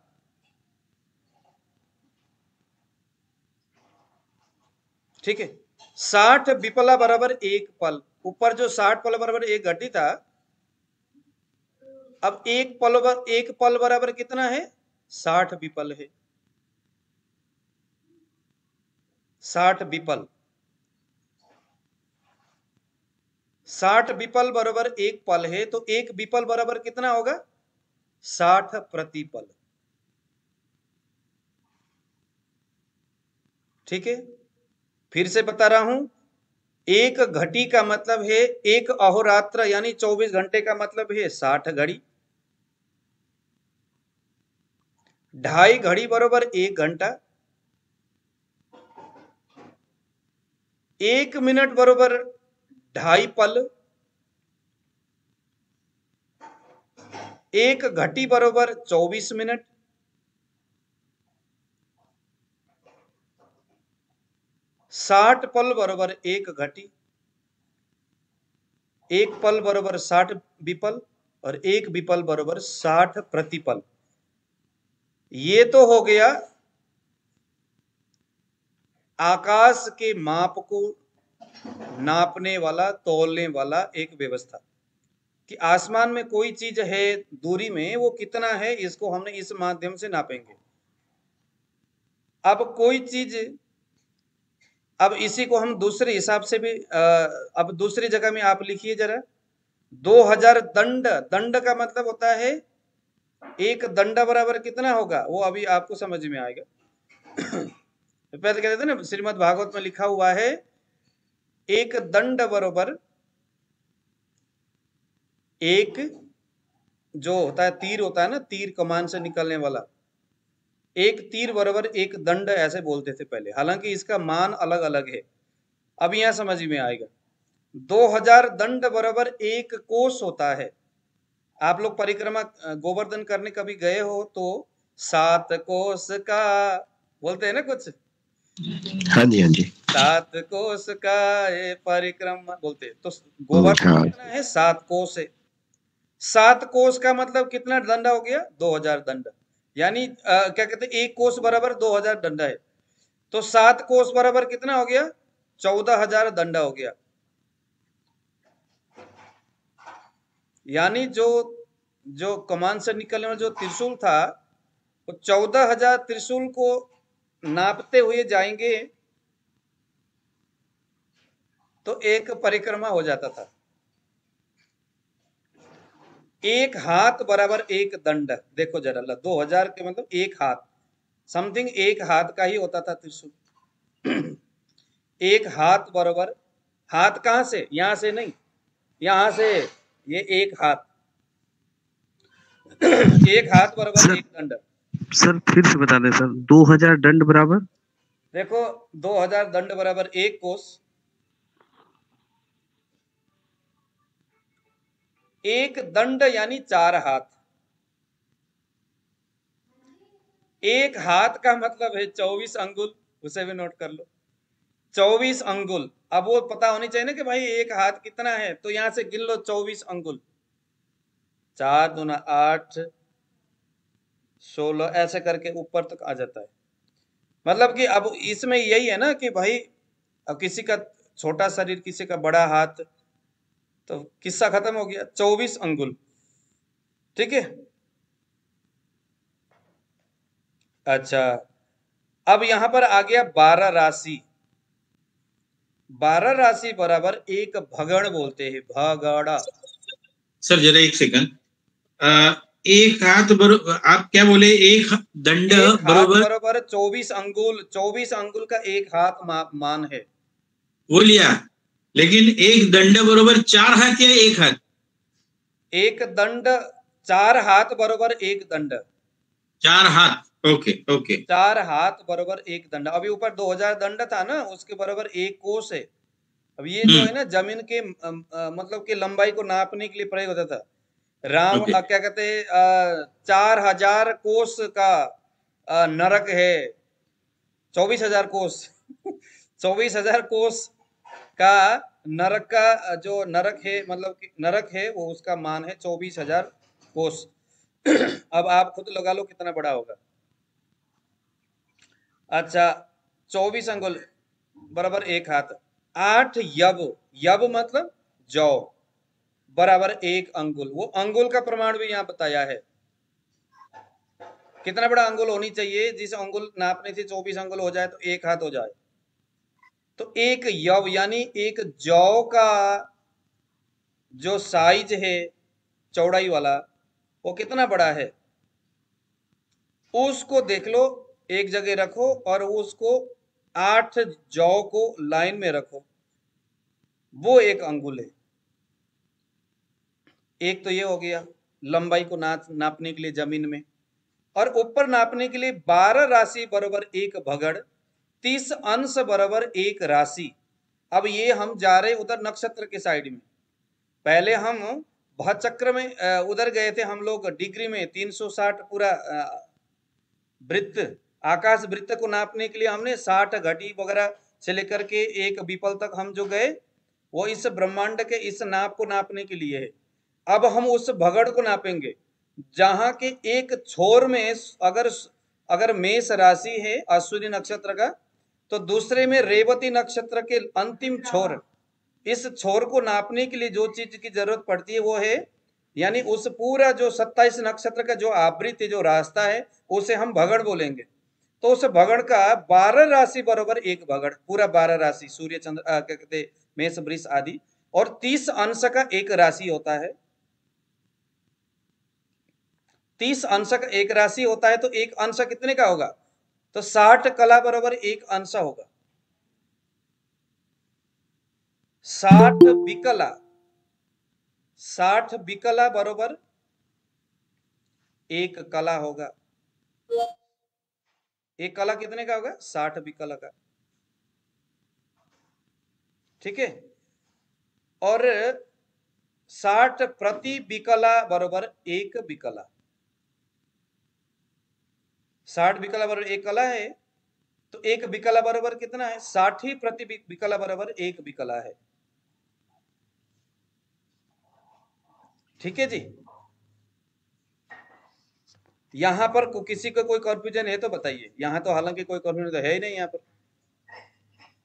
ठीक है, 60 विपला बराबर 1 पल। ऊपर जो 60 पल बराबर 1 घटी था, अब 1 पल बराबर कितना है? 60 विपल है, 60 विपल। 60 विपल बराबर 1 पल है, तो 1 विपल बराबर कितना होगा? 60 प्रतिपल। ठीक है, फिर से बता रहा हूं, 1 घटी का मतलब है 1 अहोरात्र, यानी 24 घंटे का मतलब है 60 घड़ी। 2.5 घड़ी बराबर 1 घंटा। 1 मिनट बराबर 2.5 पल। 1 घटी बराबर 24 मिनट। 60 पल बराबर 1 घटी। एक पल बराबर 60 विपल और एक विपल बराबर 60 प्रतिपल। ये तो हो गया आकाश के माप को नापने वाला, तौलने वाला एक व्यवस्था कि आसमान में कोई चीज है दूरी में, वो कितना है इसको हमने इस माध्यम से नापेंगे। अब कोई चीज, अब इसी को हम दूसरे हिसाब से भी अब दूसरी जगह में आप लिखिए जरा, 2000 दंड। दंड का मतलब होता है एक दंड बराबर कितना होगा, वो अभी आपको समझ में आएगा। पहले कहते थे ना, श्रीमद् भागवत में लिखा हुआ है एक दंड बराबर, एक जो होता है तीर होता है ना, तीर कमान से निकलने वाला, एक तीर बराबर एक दंड ऐसे बोलते थे पहले, हालांकि इसका मान अलग अलग है, अब यहां समझ में आएगा। 2000 दंड बराबर एक कोस होता है। आप लोग परिक्रमा गोवर्धन करने कभी गए हो तो 7 कोस का बोलते हैं ना कुछ, हाँ जी, हाँ जी। 7 कोस का ये परिक्रमा बोलते हैं। तो गोवर्धन हाँ। कितना है, 7 कोस है। 7 कोस का मतलब कितना दंड हो गया, 2000 दंड। यानी क्या कहते हैं, एक कोस बराबर 2000 दंड है, तो 7 कोस बराबर कितना हो गया, 14000 दंड हो गया। यानी जो कमान से निकलने वाला जो त्रिशूल था, वो 14000 त्रिशूल को नापते हुए जाएंगे तो एक परिक्रमा हो जाता था। एक हाथ बराबर एक दंड, देखो जरा, 2000 के मतलब एक हाथ, समथिंग एक हाथ का ही होता था त्रिशूल। एक हाथ बराबर, हाथ कहां से, यहां से नहीं, यहां से, ये एक हाथ, एक हाथ बराबर एक दंड। सर फिर से बता दें सर, 2000 दंड बराबर, देखो 2000 दंड बराबर एक कोस, एक दंड यानी 4 हाथ। एक हाथ का मतलब है 24 अंगुल, उसे भी नोट कर लो, 24 अंगुल। अब वो पता होनी चाहिए ना कि भाई एक हाथ कितना है, तो यहां से गिन लो 24 अंगुल, 4 दूना 8, 16 ऐसे करके ऊपर तक आ जाता है। मतलब कि अब इसमें यही है ना कि भाई अब किसी का छोटा शरीर, किसी का बड़ा हाथ, तो किस्सा खत्म हो गया, 24 अंगुल। ठीक है, अच्छा, अब यहां पर आ गया 12 राशि। 12 राशि बराबर एक भगड़ बोलते हैं, भगड़ा। सर जरा एक सेकंड, एक हाथ बराबर, आप क्या बोले, एक दंड एक हाथ बराबर बराबर 24 अंगुल, 24 अंगुल का एक हाथ मान है। वो लिया, लेकिन एक दंड बराबर 4 हाथ या एक हाथ? एक दंड, 4 हाथ बराबर एक दंड, 4 हाथ, ओके ओके। 4 हाथ बराबर एक दंड। अभी ऊपर 2000 दंड था ना, उसके बराबर एक कोस है। अब ये जो है ना जमीन के मतलब के लंबाई को नापने के लिए प्रयोग होता था। राम ओके। क्या कहते हैं, 4000 कोस का नरक है, 24000 कोस। 24000 कोस का नरक का जो नरक है, मतलब कि नरक है वो, उसका मान है 24000 कोस। अब आप खुद लगा लो कितना बड़ा होगा। अच्छा, 24 अंगुल बराबर एक हाथ, 8 यब, यब मतलब जौ, बराबर एक अंगुल। वो अंगुल का प्रमाण भी यहाँ बताया है, कितना बड़ा अंगुल होनी चाहिए, जिस अंगुल नापने से 24 अंगुल हो जाए तो एक हाथ हो जाए। तो एक यव यानी एक जौ का जो साइज है चौड़ाई वाला, वो कितना बड़ा है, उसको देख लो, एक जगह रखो और उसको 8 जौ को लाइन में रखो, वो एक अंगुल है। एक तो ये हो गया लंबाई को नापने के लिए जमीन में, और ऊपर नापने के लिए 12 राशि बराबर एक भगड़, 30 अंश बराबर एक राशि। अब ये हम जा रहे उधर नक्षत्र के साइड में। पहले हम भचक्र में उधर गए थे हम लोग, डिग्री में 360 पूरा वृत्त, आकाश वृत्त को नापने के लिए हमने 60 घटी वगैरह से लेकर के एक विपल तक हम जो गए, वो इस ब्रह्मांड के इस नाप को नापने के लिए है। अब हम उस भगड़ को नापेंगे जहां के एक छोर में अगर मेष राशि है अश्विनी नक्षत्र का, तो दूसरे में रेवती नक्षत्र के अंतिम छोर, इस छोर को नापने के लिए जो चीज की जरूरत पड़ती है वो है, यानी उस पूरा जो 27 नक्षत्र का जो आवृत्ति जो रास्ता है उसे हम भगड़ बोलेंगे। तो उस भगड़ का 12 राशि बराबर एक भगड़, पूरा 12 राशि सूर्य चंद्र क्या कहते मेष वृष आदि, और 30 अंश का एक राशि होता है। 30 अंश का एक राशि होता है, तो एक अंश कितने का होगा? तो 60 कला बराबर एक अंश होगा। 60 विकला, 60 विकला बराबर एक कला होगा। एक कला कितने का होगा? 60 विकला का, ठीक है। और 60 प्रति विकला बराबर एक विकला, 60 विकला बराबर एक कला है, तो एक विकला बराबर कितना है? 60 प्रति विकला बराबर एक विकला है, ठीक है जी। यहां पर किसी को कोई कंफ्यूजन है तो बताइए। यहां तो हालांकि कोई कंफ्यूजन तो है ही नहीं यहां पर,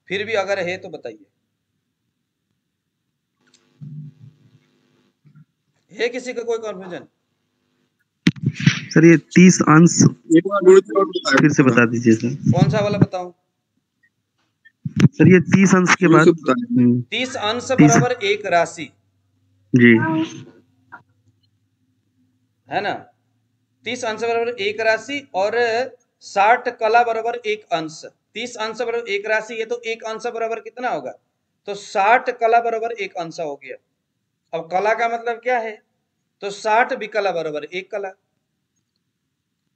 फिर भी अगर है तो बताइए। है किसी का कोई कंफ्यूजन? सर ये 30 अंश फिर से बता दीजिए सर। कौन सा वाला बताऊं? सर ये 30 अंश के बाद 30 अंश बराबर एक राशि जी, है ना। 30 अंश बराबर एक राशि और 60 कला बराबर एक अंश। 30 अंश बराबर एक राशि है, तो एक अंश बराबर कितना होगा? तो 60 कला बराबर एक अंश हो गया। अब कला का मतलब क्या है? तो 60 विकला बराबर एक कला।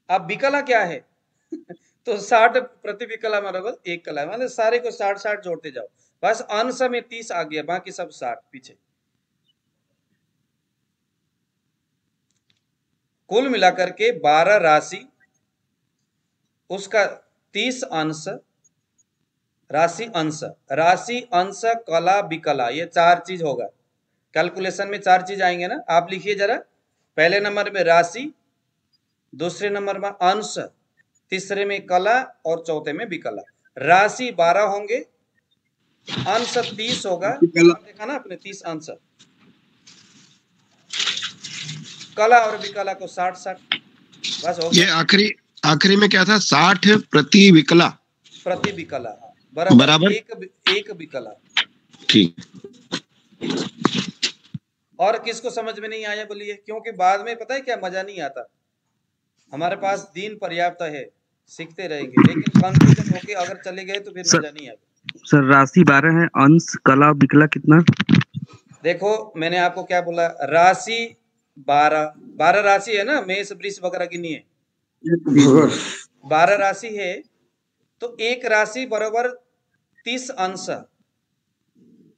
अब विकला क्या है? तो 60 प्रति विकला बराबर एक कला, मतलब सारे को 60-60 जोड़ते जाओ, बस अंश में 30 आ गया, बाकी सब 60 पीछे। कुल मिलाकर के 12 राशि, उसका 30 अंश, राशि अंश, राशि अंश कला विकला, ये 4 चीज होगा। कैलकुलेशन में 4 चीज आएंगे ना, आप लिखिए जरा। पहले नंबर में राशि, दूसरे नंबर में अंश, तीसरे में कला और चौथे में विकला। राशि 12 होंगे, अंश 30 होगा, देखा ना आपने 30 अंश, कला और विकला को 60-60, बस हो गया। ये आखिरी में क्या था? 60 प्रति विकला, प्रति विकला बराबर एक विकला, ठीक। और किसको समझ में नहीं आया बोलिए? क्योंकि बाद में पता है क्या मजा नहीं आता। हमारे पास दिन पर्याप्त है, सीखते रहेंगे, लेकिन कंफ्यूजन होके अगर चले गए तो फिर मजा नहीं आएगा। सर राशि 12 है, अंश कला विकला कितना? देखो मैंने आपको क्या बोला, राशि 12 राशि है ना, मेष वृष वगैरह गिनी है, 12 राशि है, तो एक राशि बराबर 30 अंश,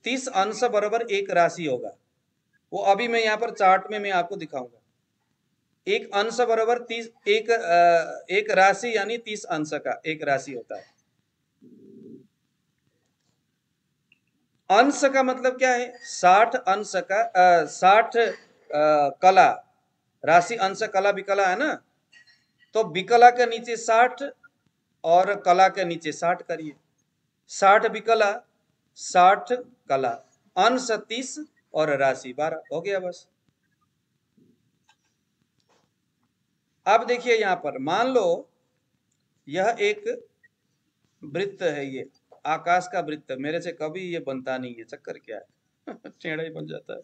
30 अंश बराबर एक राशि होगा। वो अभी मैं यहाँ पर चार्ट में मैं आपको दिखाऊंगा। एक अंश बराबर 30, एक राशि यानी 30 अंश का एक राशि होता है। अंश का मतलब क्या है? 60 अंश का 60 कला, राशि अंश कला विकला है ना, तो विकला के नीचे 60 और कला के नीचे 60 करिए। 60 विकला, 60 कला, अंश 30 और राशि 12, हो गया बस। अब देखिए यहां पर मान लो यह एक वृत्त है, ये आकाश का वृत्त, मेरे से कभी ये बनता नहीं है, चक्कर क्या है टेढ़ा ही बन जाता है।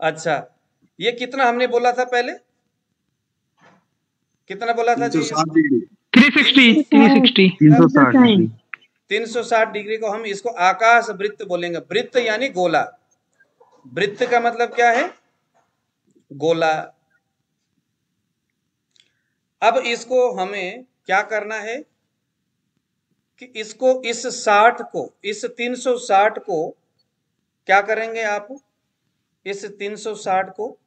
अच्छा ये कितना हमने बोला था पहले? कितना बोला था जी? 360 डिग्री को हम इसको आकाश वृत्त बोलेंगे। वृत्त यानी गोला। वृत्त का मतलब क्या है? गोला। अब इसको हमें क्या करना है कि इसको इस 60 को, इस 360 को क्या करेंगे आप? इस 360 को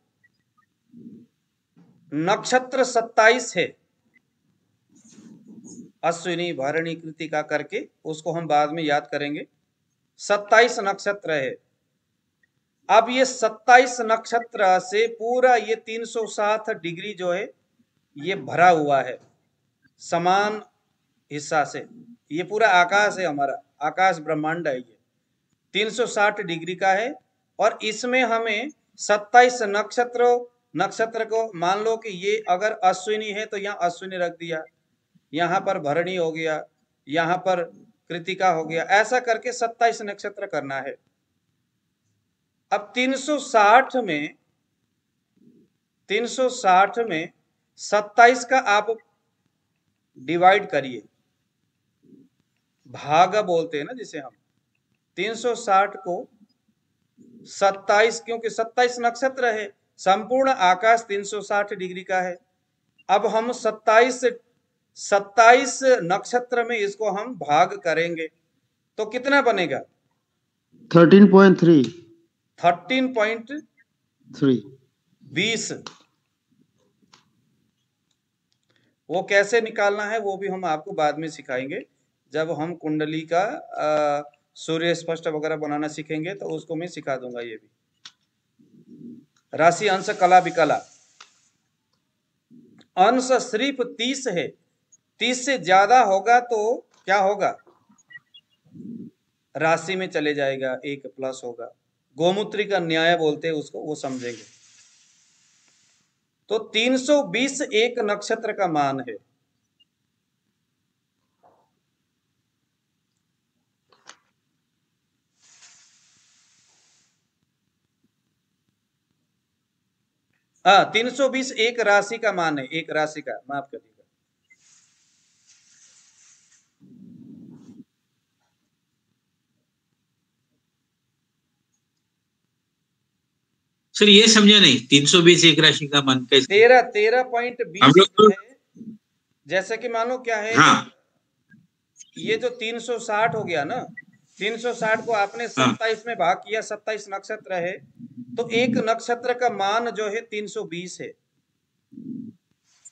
नक्षत्र 27 है, अश्विनी भरणी कृतिका करके, उसको हम बाद में याद करेंगे। 27 नक्षत्र है, अब ये 27 नक्षत्र से पूरा ये 360 डिग्री जो है ये भरा हुआ है समान हिस्सा से। ये पूरा आकाश है, हमारा आकाश ब्रह्मांड है, ये 360 डिग्री का है। और इसमें हमें 27 नक्षत्र को मान लो कि ये अगर अश्विनी है तो यहाँ अश्विनी रख दिया, यहाँ पर भरणी हो गया, यहाँ पर कृतिका हो गया, ऐसा करके 27 नक्षत्र करना है। अब 360 में 27 का आप डिवाइड करिए, भाग बोलते हैं ना जिसे हम। 360 को 27, क्योंकि 27 नक्षत्र है, संपूर्ण आकाश 360 डिग्री का है। अब हम 27 नक्षत्र में इसको हम भाग करेंगे तो कितना बनेगा? 13.3 13.20। वो कैसे निकालना है वो भी हम आपको बाद में सिखाएंगे, जब हम कुंडली का सूर्य स्पष्ट वगैरह बनाना सीखेंगे तो उसको मैं सिखा दूंगा। ये भी राशि अंश कला विकला। अंश सिर्फ 30 है, 30 से ज्यादा होगा तो क्या होगा? राशि में चले जाएगा, एक प्लस होगा। गोमूत्री का न्याय बोलते हैं उसको, वो समझेंगे। तो 320 एक नक्षत्र का मान है। हाँ, 320 एक राशि का मान है, एक राशि का, माफ करिएगा। सर ये समझा नहीं, 320 एक राशि का मान कैसे? 13.20 है। जैसे कि मानो क्या है, हाँ, ये जो 360 हो गया ना, 360 को आपने 27 में भाग किया, 27 नक्षत्र है, तो एक नक्षत्र का मान जो है 320 है।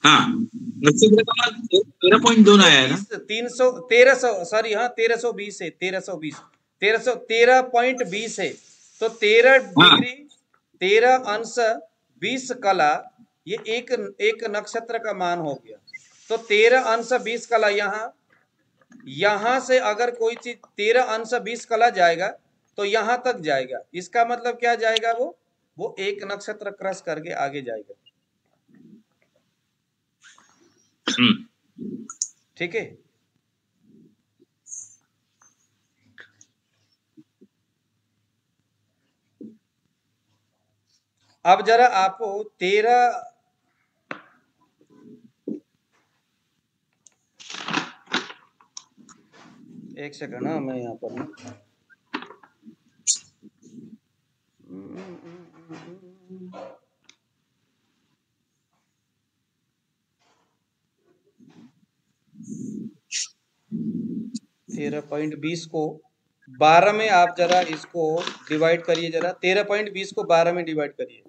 हाँ, नक्षत्र का मान 13.2 आया है ना? 1320 है, 13.20 है। तो 13 डिग्री 13 अंश 20 कला, ये एक नक्षत्र का मान हो गया। तो 13 अंश 20 कला, यहां से अगर कोई चीज 13 अंश 20 कला जाएगा तो यहां तक जाएगा। इसका मतलब क्या जाएगा? वो एक नक्षत्र क्रॉस करके आगे जाएगा। ठीक है। अब जरा आपको 13 एक सेकंड, हाँ मैं यहाँ पर हूँ। तेरह पॉइंट 20 को 12 में आप जरा इसको डिवाइड करिए जरा। 13.20 को 12 में डिवाइड करिए।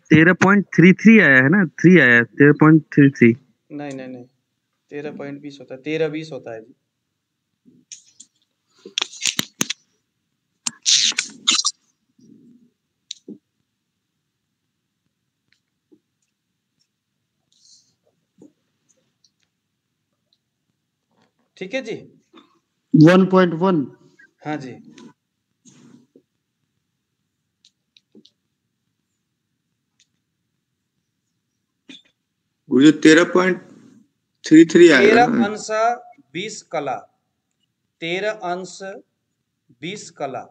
13.33 आया है ना, 3 आया है, 13.33। नहीं 13.20 होता है, 13-20 होता है जी। ठीक है जी। 1.1। हाँ जी। वो 13.33 आएगा 13 अंश 20 कला, 13 अंश 20 कला।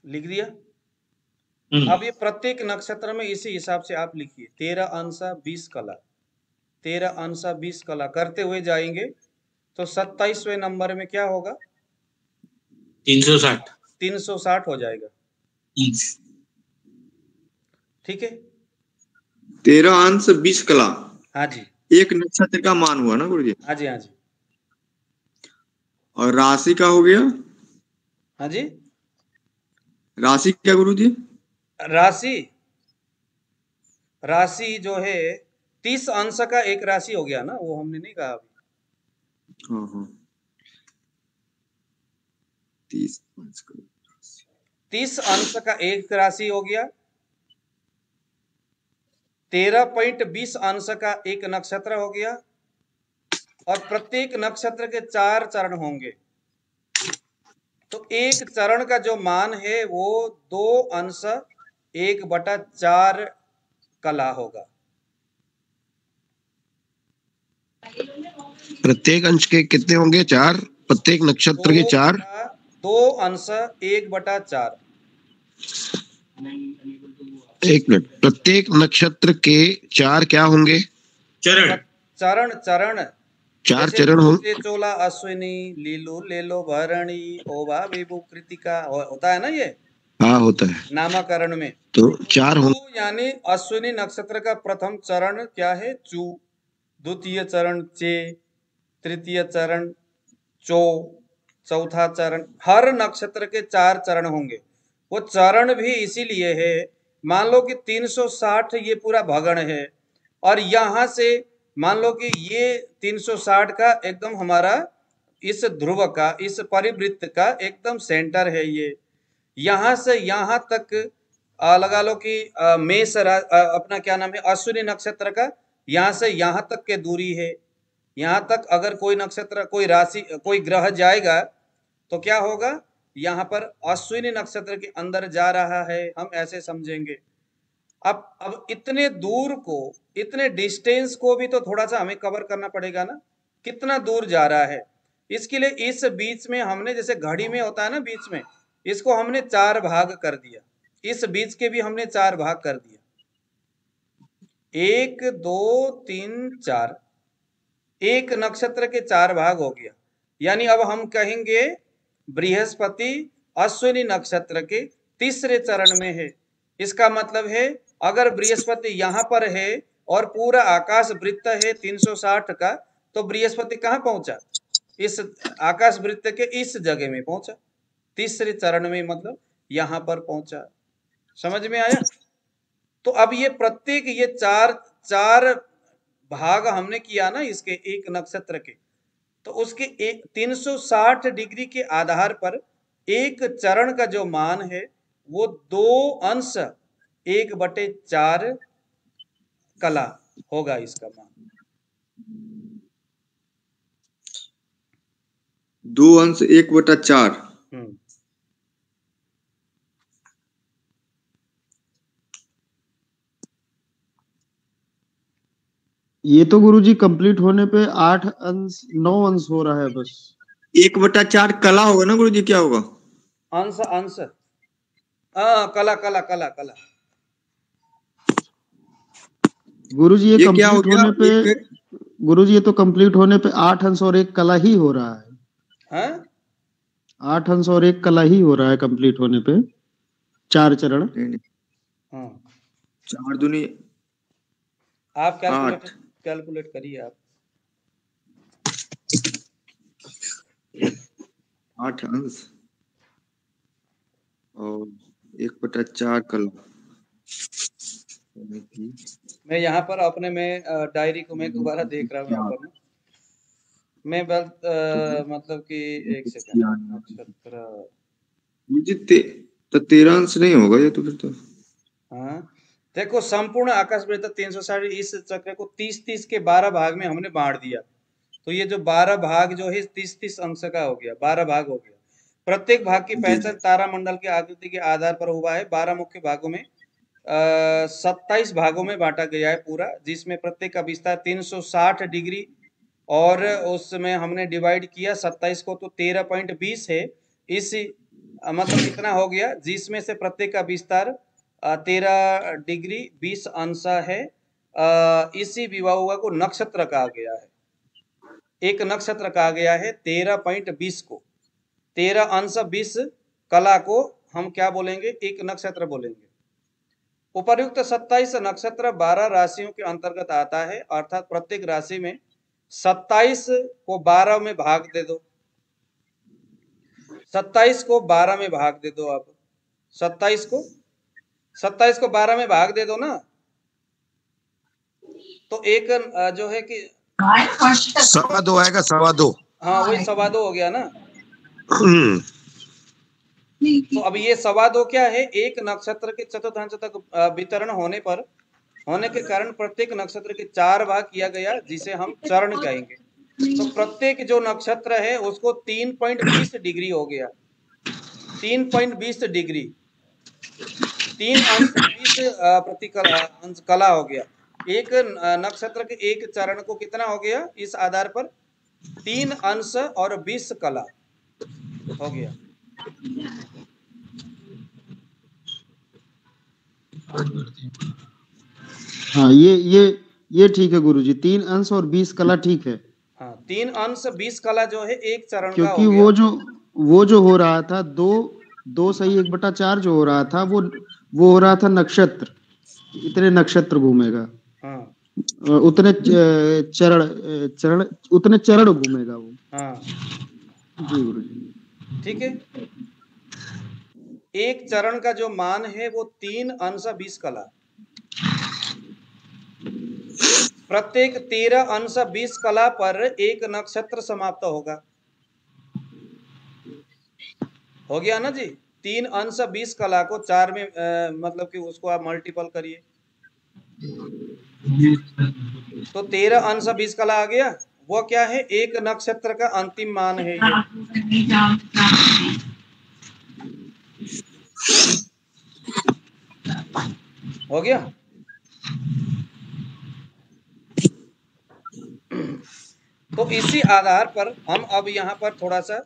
लिख दिया। अब ये प्रत्येक नक्षत्र में इसी हिसाब से आप लिखिए। 13 अंश 20 कला, 13 अंश 20 कला करते हुए जाएंगे तो 27वें नंबर में क्या होगा? 360 हो जाएगा। ठीक है। 13 अंश 20 कला, हाँ जी, एक नक्षत्र का मान हुआ ना गुरुजी? हाँ जी, हाँ जी। और राशि का हो गया? हाँ जी, राशि क्या गुरुजी? राशि जो है 30 अंश का एक राशि हो गया ना, वो हमने नहीं कहा अभी। हाँ हाँ 30 अंश का 30 अंश का एक राशि हो गया, 13.20 अंश का एक नक्षत्र हो गया, और प्रत्येक नक्षत्र के 4 चरण होंगे। तो एक चरण का जो मान है वो 2 अंश 1/4 कला होगा। प्रत्येक अंश के कितने होंगे? 4। प्रत्येक नक्षत्र के 4। 2 अंश 1/4। एक मिनट, प्रत्येक नक्षत्र के 4 क्या होंगे? चरण। चरण चरण 4 जैसे चरण होंगे। चोला अश्विनी लीलू लेलो भरणी ओवा विभु कृतिका होता है ना ये। हाँ होता है नामकरण में। तो 4 होंगे। यानी अश्विनी नक्षत्र का प्रथम चरण क्या है? चू। द्वितीय चरण चे, तृतीय चरण चो, चौथा चरण। हर नक्षत्र के 4 चरण होंगे। वो चरण भी इसीलिए है, मान लो कि 360 ये पूरा भगण है, और यहां से मान लो कि ये 360 का एकदम हमारा इस ध्रुव का, इस परिवृत्त का एकदम सेंटर है ये। यहां से यहां तक लगा लो कि मेष अपना क्या नाम है, अश्विनी नक्षत्र का यहां से यहां तक के दूरी है। यहां तक अगर कोई नक्षत्र, कोई राशि, कोई ग्रह जाएगा तो क्या होगा? यहाँ पर अश्विनी नक्षत्र के अंदर जा रहा है, हम ऐसे समझेंगे। अब इतने दूर को, इतने डिस्टेंस को भी तो थोड़ा सा हमें कवर करना पड़ेगा ना, कितना दूर जा रहा है। इसके लिए इस बीच में हमने, जैसे घड़ी में होता है ना बीच में, इसको हमने 4 भाग कर दिया। इस बीच के भी हमने 4 भाग कर दिया। 1 2 3 4, एक नक्षत्र के 4 भाग हो गया। यानी अब हम कहेंगे बृहस्पति अश्विनी नक्षत्र के तीसरे चरण में है। इसका मतलब है अगर बृहस्पति यहां पर है और पूरा आकाश वृत्त है 360 का, तो बृहस्पति कहां पहुंचा? इस आकाश वृत्त के इस जगह में पहुंचा, तीसरे चरण में, मतलब यहां पर पहुंचा। समझ में आया? तो अब ये प्रत्येक ये चार भाग हमने किया ना इसके एक नक्षत्र के, तो उसके 360 डिग्री के आधार पर एक चरण का जो मान है वो 2 अंश 1/4 कला होगा इसका मान। 2 अंश 1/4। ये तो गुरुजी कंप्लीट होने पे 8 अंश 9 अंश हो रहा है बस। 1/4 कला होगा ना गुरुजी? क्या होगा? अंश अंश कला कला कला कला। गुरुजी ये क्या हो कंप्लीट गया? होने पे, गुरुजी ये तो कंप्लीट होने पे 8 अंश और 1 कला ही हो रहा है। हाँ? 8 अंश और 1 कला ही हो रहा है कंप्लीट होने पे, 4 चरण। 4 दूनी आप कैलकुलेट करिए आप। 8 अंश और 1/4 कला। मैं यहाँ पर अपने में डायरी को मैं दोबारा देख रहा हूँ यहाँ पर ना। मैं बस मतलब कि एक सेकंड, नक्षत्र तो 13 अंश नहीं होगा ये तो फिर तो। हाँ देखो, संपूर्ण आकाश वृत्त 360 इस चक्र को 30-30 के 12 भाग में हमने बांट दिया। तो ये जो 12 भाग जो है 30-30 अंश का हो गया, 12 भाग हो गया। प्रत्येक भाग की पहचान तारामंडल की आकृति के आधार पर हुआ है। 12 मुख्य भागों में 27 भागों में बांटा गया है पूरा, जिसमें प्रत्येक का विस्तार 360 डिग्री, और उसमें हमने डिवाइड किया 27 को तो 13.20 है। इस मतलब इतना हो गया, जिसमें से प्रत्येक का विस्तार 13 डिग्री 20 अंश है। इसी विवाह को नक्षत्र कहा गया है, एक नक्षत्र कहा गया है 13.20 को। 13 अंश 20 कला को हम क्या बोलेंगे? एक नक्षत्र बोलेंगे। उपर्युक्त 27 नक्षत्र 12 राशियों के अंतर्गत आता है, अर्थात प्रत्येक राशि में 27 को 12 में भाग दे दो। 27 को 12 में भाग दे दो। आप 27 को 12 में भाग दे दो ना, तो एक जो है कि 2.25 आएगा, 2.25। हाँ वही 2.25 हो गया ना। तो अब ये 2.25 क्या है, एक नक्षत्र के चतुर्थांश तक वितरण होने के कारण प्रत्येक नक्षत्र के 4 भाग किया गया, जिसे हम चरण कहेंगे। तो प्रत्येक जो नक्षत्र है उसको 3.20 डिग्री हो गया, 3.20 डिग्री, 3 अंश 20 प्रति कला हो गया। एक नक्षत्र के एक चरण को कितना हो गया, इस आधार पर 3 अंश और 20 कला हो गया। हाँ ये ठीक है गुरुजी, 3 अंश और 20 कला ठीक है। हाँ 3 अंश 20 कला जो है एक चरण का क्योंकि हो गया। वो जो हो रहा था 2 सही 1/4 जो हो रहा था वो हो रहा था नक्षत्र, इतने नक्षत्र घूमेगा। हाँ उतने चरण उतने चरण घूमेगा वो। हाँ जी गुरुजी ठीक है। एक चरण का जो मान है वो 3 अंश 20 कला, प्रत्येक 13 अंश 20 कला पर एक नक्षत्र समाप्त होगा। हो गया ना जी। 3 अंश 20 कला को 4 में मतलब कि उसको आप मल्टीपल करिए तो 13 अंश 20 कला आ गया। वो क्या है, एक नक्षत्र का अंतिम मान है ये। हो गया। तो इसी आधार पर हम अब यहाँ पर थोड़ा सा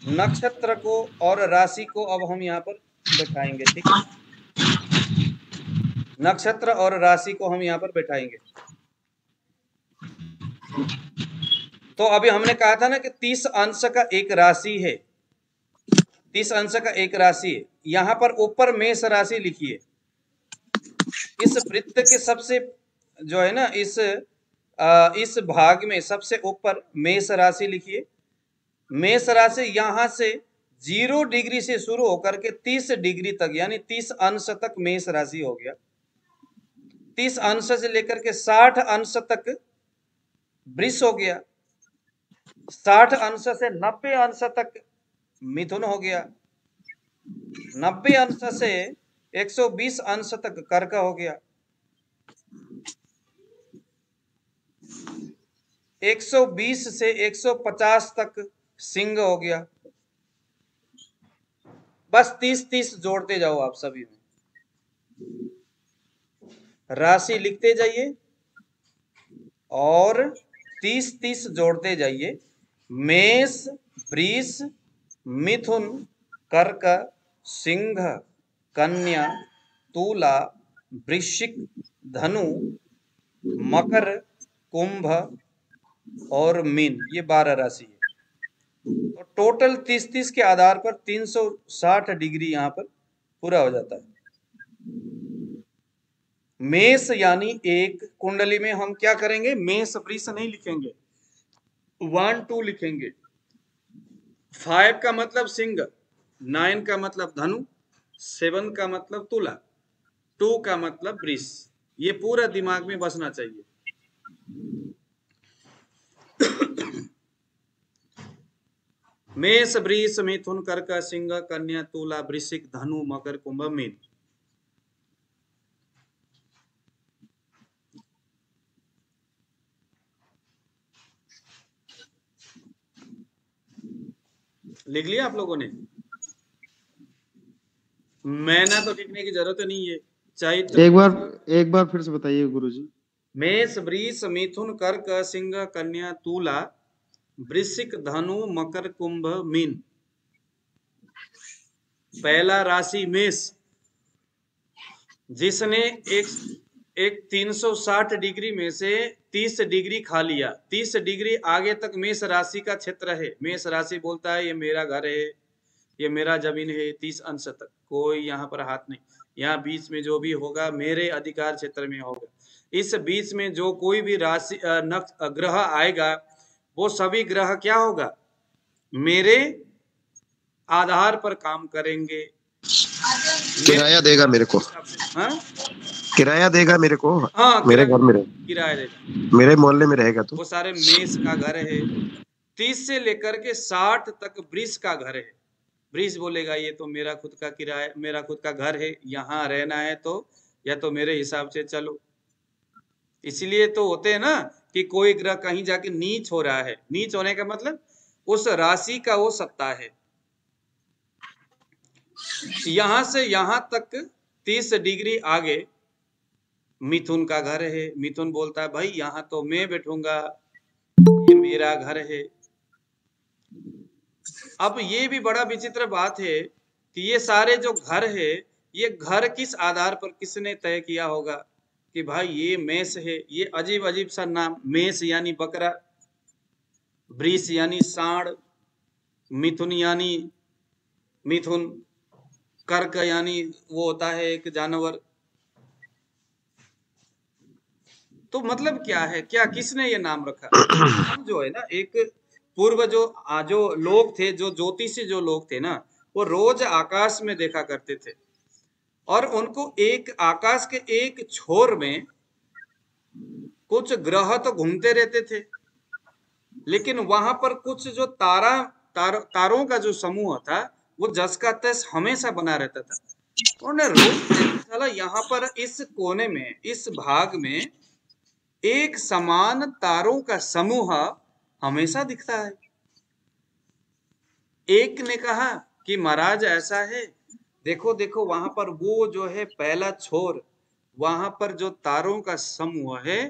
नक्षत्र को और राशि को अब हम यहाँ पर बैठाएंगे, ठीक है। नक्षत्र और राशि को हम यहाँ पर बैठाएंगे। तो अभी हमने कहा था ना कि 30 अंश का एक राशि है, 30 अंश का एक राशि है। यहाँ पर ऊपर मेष राशि लिखिए। इस वृत्त के सबसे जो है ना इस भाग में सबसे ऊपर मेष राशि लिखिए। मेष राशि यहाँ से 0 डिग्री से शुरू होकर के 30 डिग्री तक यानी 30 अंश तक मेष राशि हो गया। 30 अंश से लेकर के 60 अंश तक वृष हो गया। 60 अंश से 90 अंश तक मिथुन हो गया। 90 अंश से 120 अंश तक कर्क हो गया। 120 से 150 तक सिंह हो गया। बस 30-30 जोड़ते जाओ आप सभी में, राशि लिखते जाइए और 30-30 जोड़ते जाइए। मेष, वृष, मिथुन, कर्क, सिंह, कन्या, तुला, वृश्चिक, धनु, मकर, कुंभ और मीन, ये 12 राशि है। तो टोटल 30-30 के आधार पर 360 डिग्री यहाँ पर पूरा हो जाता है। मेष यानी एक कुंडली में हम क्या करेंगे, मेष वृष नहीं लिखेंगे, 1-2 लिखेंगे। 5 का मतलब सिंह, 9 का मतलब धनु, 7 का मतलब तुला, 2 का मतलब वृष। ये पूरा दिमाग में बसना चाहिए। मेष, वृष, मिथुन, कर्क, सिंह, कन्या, तुला, वृश्चिक, धनु, मकर, कुंभ, मीन। लिख लिया आप लोगों ने? मैंने तो लिखने की जरूरत नहीं है, चाहे एक बार फिर से बताइए गुरुजी। मेष, वृष, मिथुन, कर्क, सिंह, कन्या, तुला, वृश्चिक, धनु, मकर, कुंभ, मीन। पहला राशि मेष, जिसने एक 360 डिग्री में से 30 डिग्री खा लिया। 30 डिग्री आगे तक मेष राशि का क्षेत्र है। मेष राशि बोलता है ये मेरा घर है, ये मेरा जमीन है। 30 अंश तक कोई यहाँ पर हाथ नहीं। यहाँ बीच में जो भी होगा मेरे अधिकार क्षेत्र में होगा। इस बीच में जो कोई भी राशि ग्रह आएगा वो सभी ग्रह क्या होगा, मेरे आधार पर काम करेंगे, किराया देगा मेरे को। हाँ किराया देगा मेरे को? हाँ, मेरे घर में किराया देगा, मेरे मोहल्ले में रहेगा तो? वो सारे मेष का घर है। 30 से लेकर के 60 तक वृष का घर है। वृष बोलेगा ये तो मेरा खुद का किराया, मेरा खुद का घर है, यहाँ रहना है तो या तो मेरे हिसाब से चलो। इसलिए तो होते हैं ना कि कोई ग्रह कहीं जाके नीच हो रहा है। नीच होने का मतलब उस राशि का वो सत्ता है। यहां से यहां तक 30 डिग्री आगे मिथुन का घर है। मिथुन बोलता है भाई यहां तो मैं बैठूंगा, ये मेरा घर है। अब ये भी बड़ा विचित्र बात है कि ये सारे जो घर है, ये घर किस आधार पर किसने तय किया होगा कि भाई ये मेष है। ये अजीब अजीब सा नाम, मेष यानी बकरा, वृष यानी सांड, मिथुन यानी मिथुन, कर्क यानी वो होता है एक जानवर। तो मतलब क्या है, क्या किसने ये नाम रखा? हम जो है ना, एक पूर्व जो लोग थे, जो ज्योतिषी जो लोग थे ना, वो रोज आकाश में देखा करते थे और उनको एक आकाश के एक छोर में कुछ ग्रह तो घूमते रहते थे, लेकिन वहां पर कुछ जो तारों का जो समूह था वो जस का तस हमेशा बना रहता था। उन्होंने रोज चला यहाँ पर इस कोने में, इस भाग में एक समान तारों का समूह हमेशा दिखता है। एक ने कहा कि महाराज ऐसा है, देखो देखो वहां पर वो जो है पहला छोर, वहां पर जो तारों का समूह है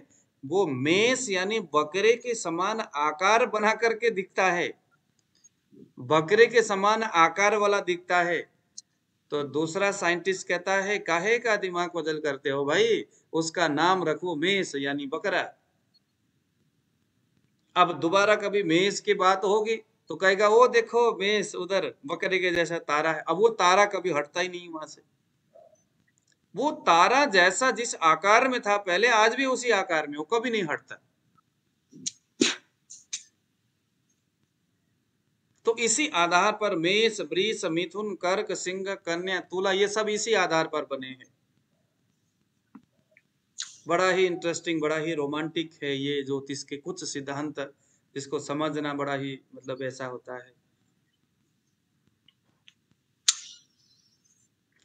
वो मेष यानी बकरे के समान आकार बना करके दिखता है, बकरे के समान आकार वाला दिखता है। तो दूसरा साइंटिस्ट कहता है काहे का दिमाग बदल करते हो भाई, उसका नाम रखो मेष यानी बकरा। अब दोबारा कभी मेष की बात होगी तो कहेगा वो देखो मेष उधर बकरे के जैसा तारा है। अब वो तारा कभी हटता ही नहीं वहां से। वो तारा जैसा जिस आकार में था पहले, आज भी उसी आकार में, वो कभी नहीं हटता। तो इसी आधार पर मेष, वृष, मिथुन, कर्क, सिंह, कन्या, तुला, ये सब इसी आधार पर बने हैं। बड़ा ही इंटरेस्टिंग, बड़ा ही रोमांटिक है ये ज्योतिष के कुछ सिद्धांत, जिसको समझना बड़ा ही मतलब ऐसा होता है।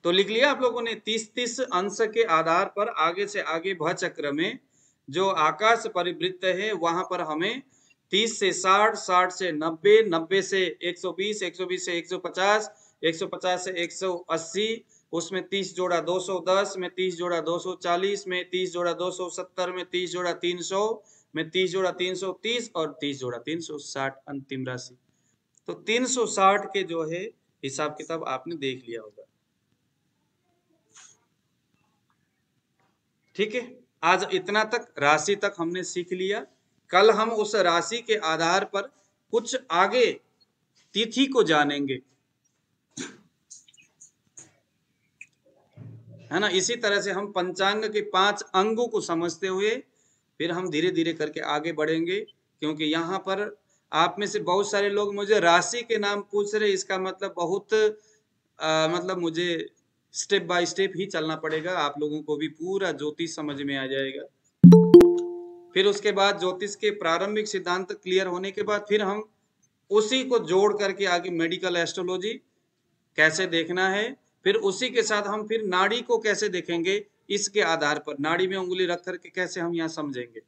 तो लिख लिया आप लोगों ने 30 अंश के आधार पर आगे से आगे भव चक्र में जो आकाश परिवृत्त है वहां पर हमें 30 से 60, 60 से 90, 90 से 120, 120 से 150, 150 से 180, उसमें 30 जोड़ा 210, में 30 जोड़ा 240, में 30 जोड़ा 270, में 30 जोड़ा 300, में 30 जोड़ा 330 और 30 जोड़ा 360 अंतिम राशि। तो 360 के जो है हिसाब किताब आपने देख लिया होगा। ठीक है, आज इतना तक राशि तक हमने सीख लिया। कल हम उस राशि के आधार पर कुछ आगे तिथि को जानेंगे, है ना। इसी तरह से हम पंचांग के 5 अंगों को समझते हुए फिर हम धीरे धीरे करके आगे बढ़ेंगे, क्योंकि यहाँ पर आप में से बहुत सारे लोग मुझे राशि के नाम पूछ रहे। इसका मतलब बहुत मतलब मुझे स्टेप बाय स्टेप ही चलना पड़ेगा, आप लोगों को भी पूरा ज्योतिष समझ में आ जाएगा। फिर उसके बाद ज्योतिष के प्रारंभिक सिद्धांत क्लियर होने के बाद फिर हम उसी को जोड़ करके आगे मेडिकल एस्ट्रोलॉजी कैसे देखना है, फिर उसी के साथ हम फिर नाड़ी को कैसे देखेंगे, इसके आधार पर नाड़ी में उंगली रख करके कैसे हम यहाँ समझेंगे।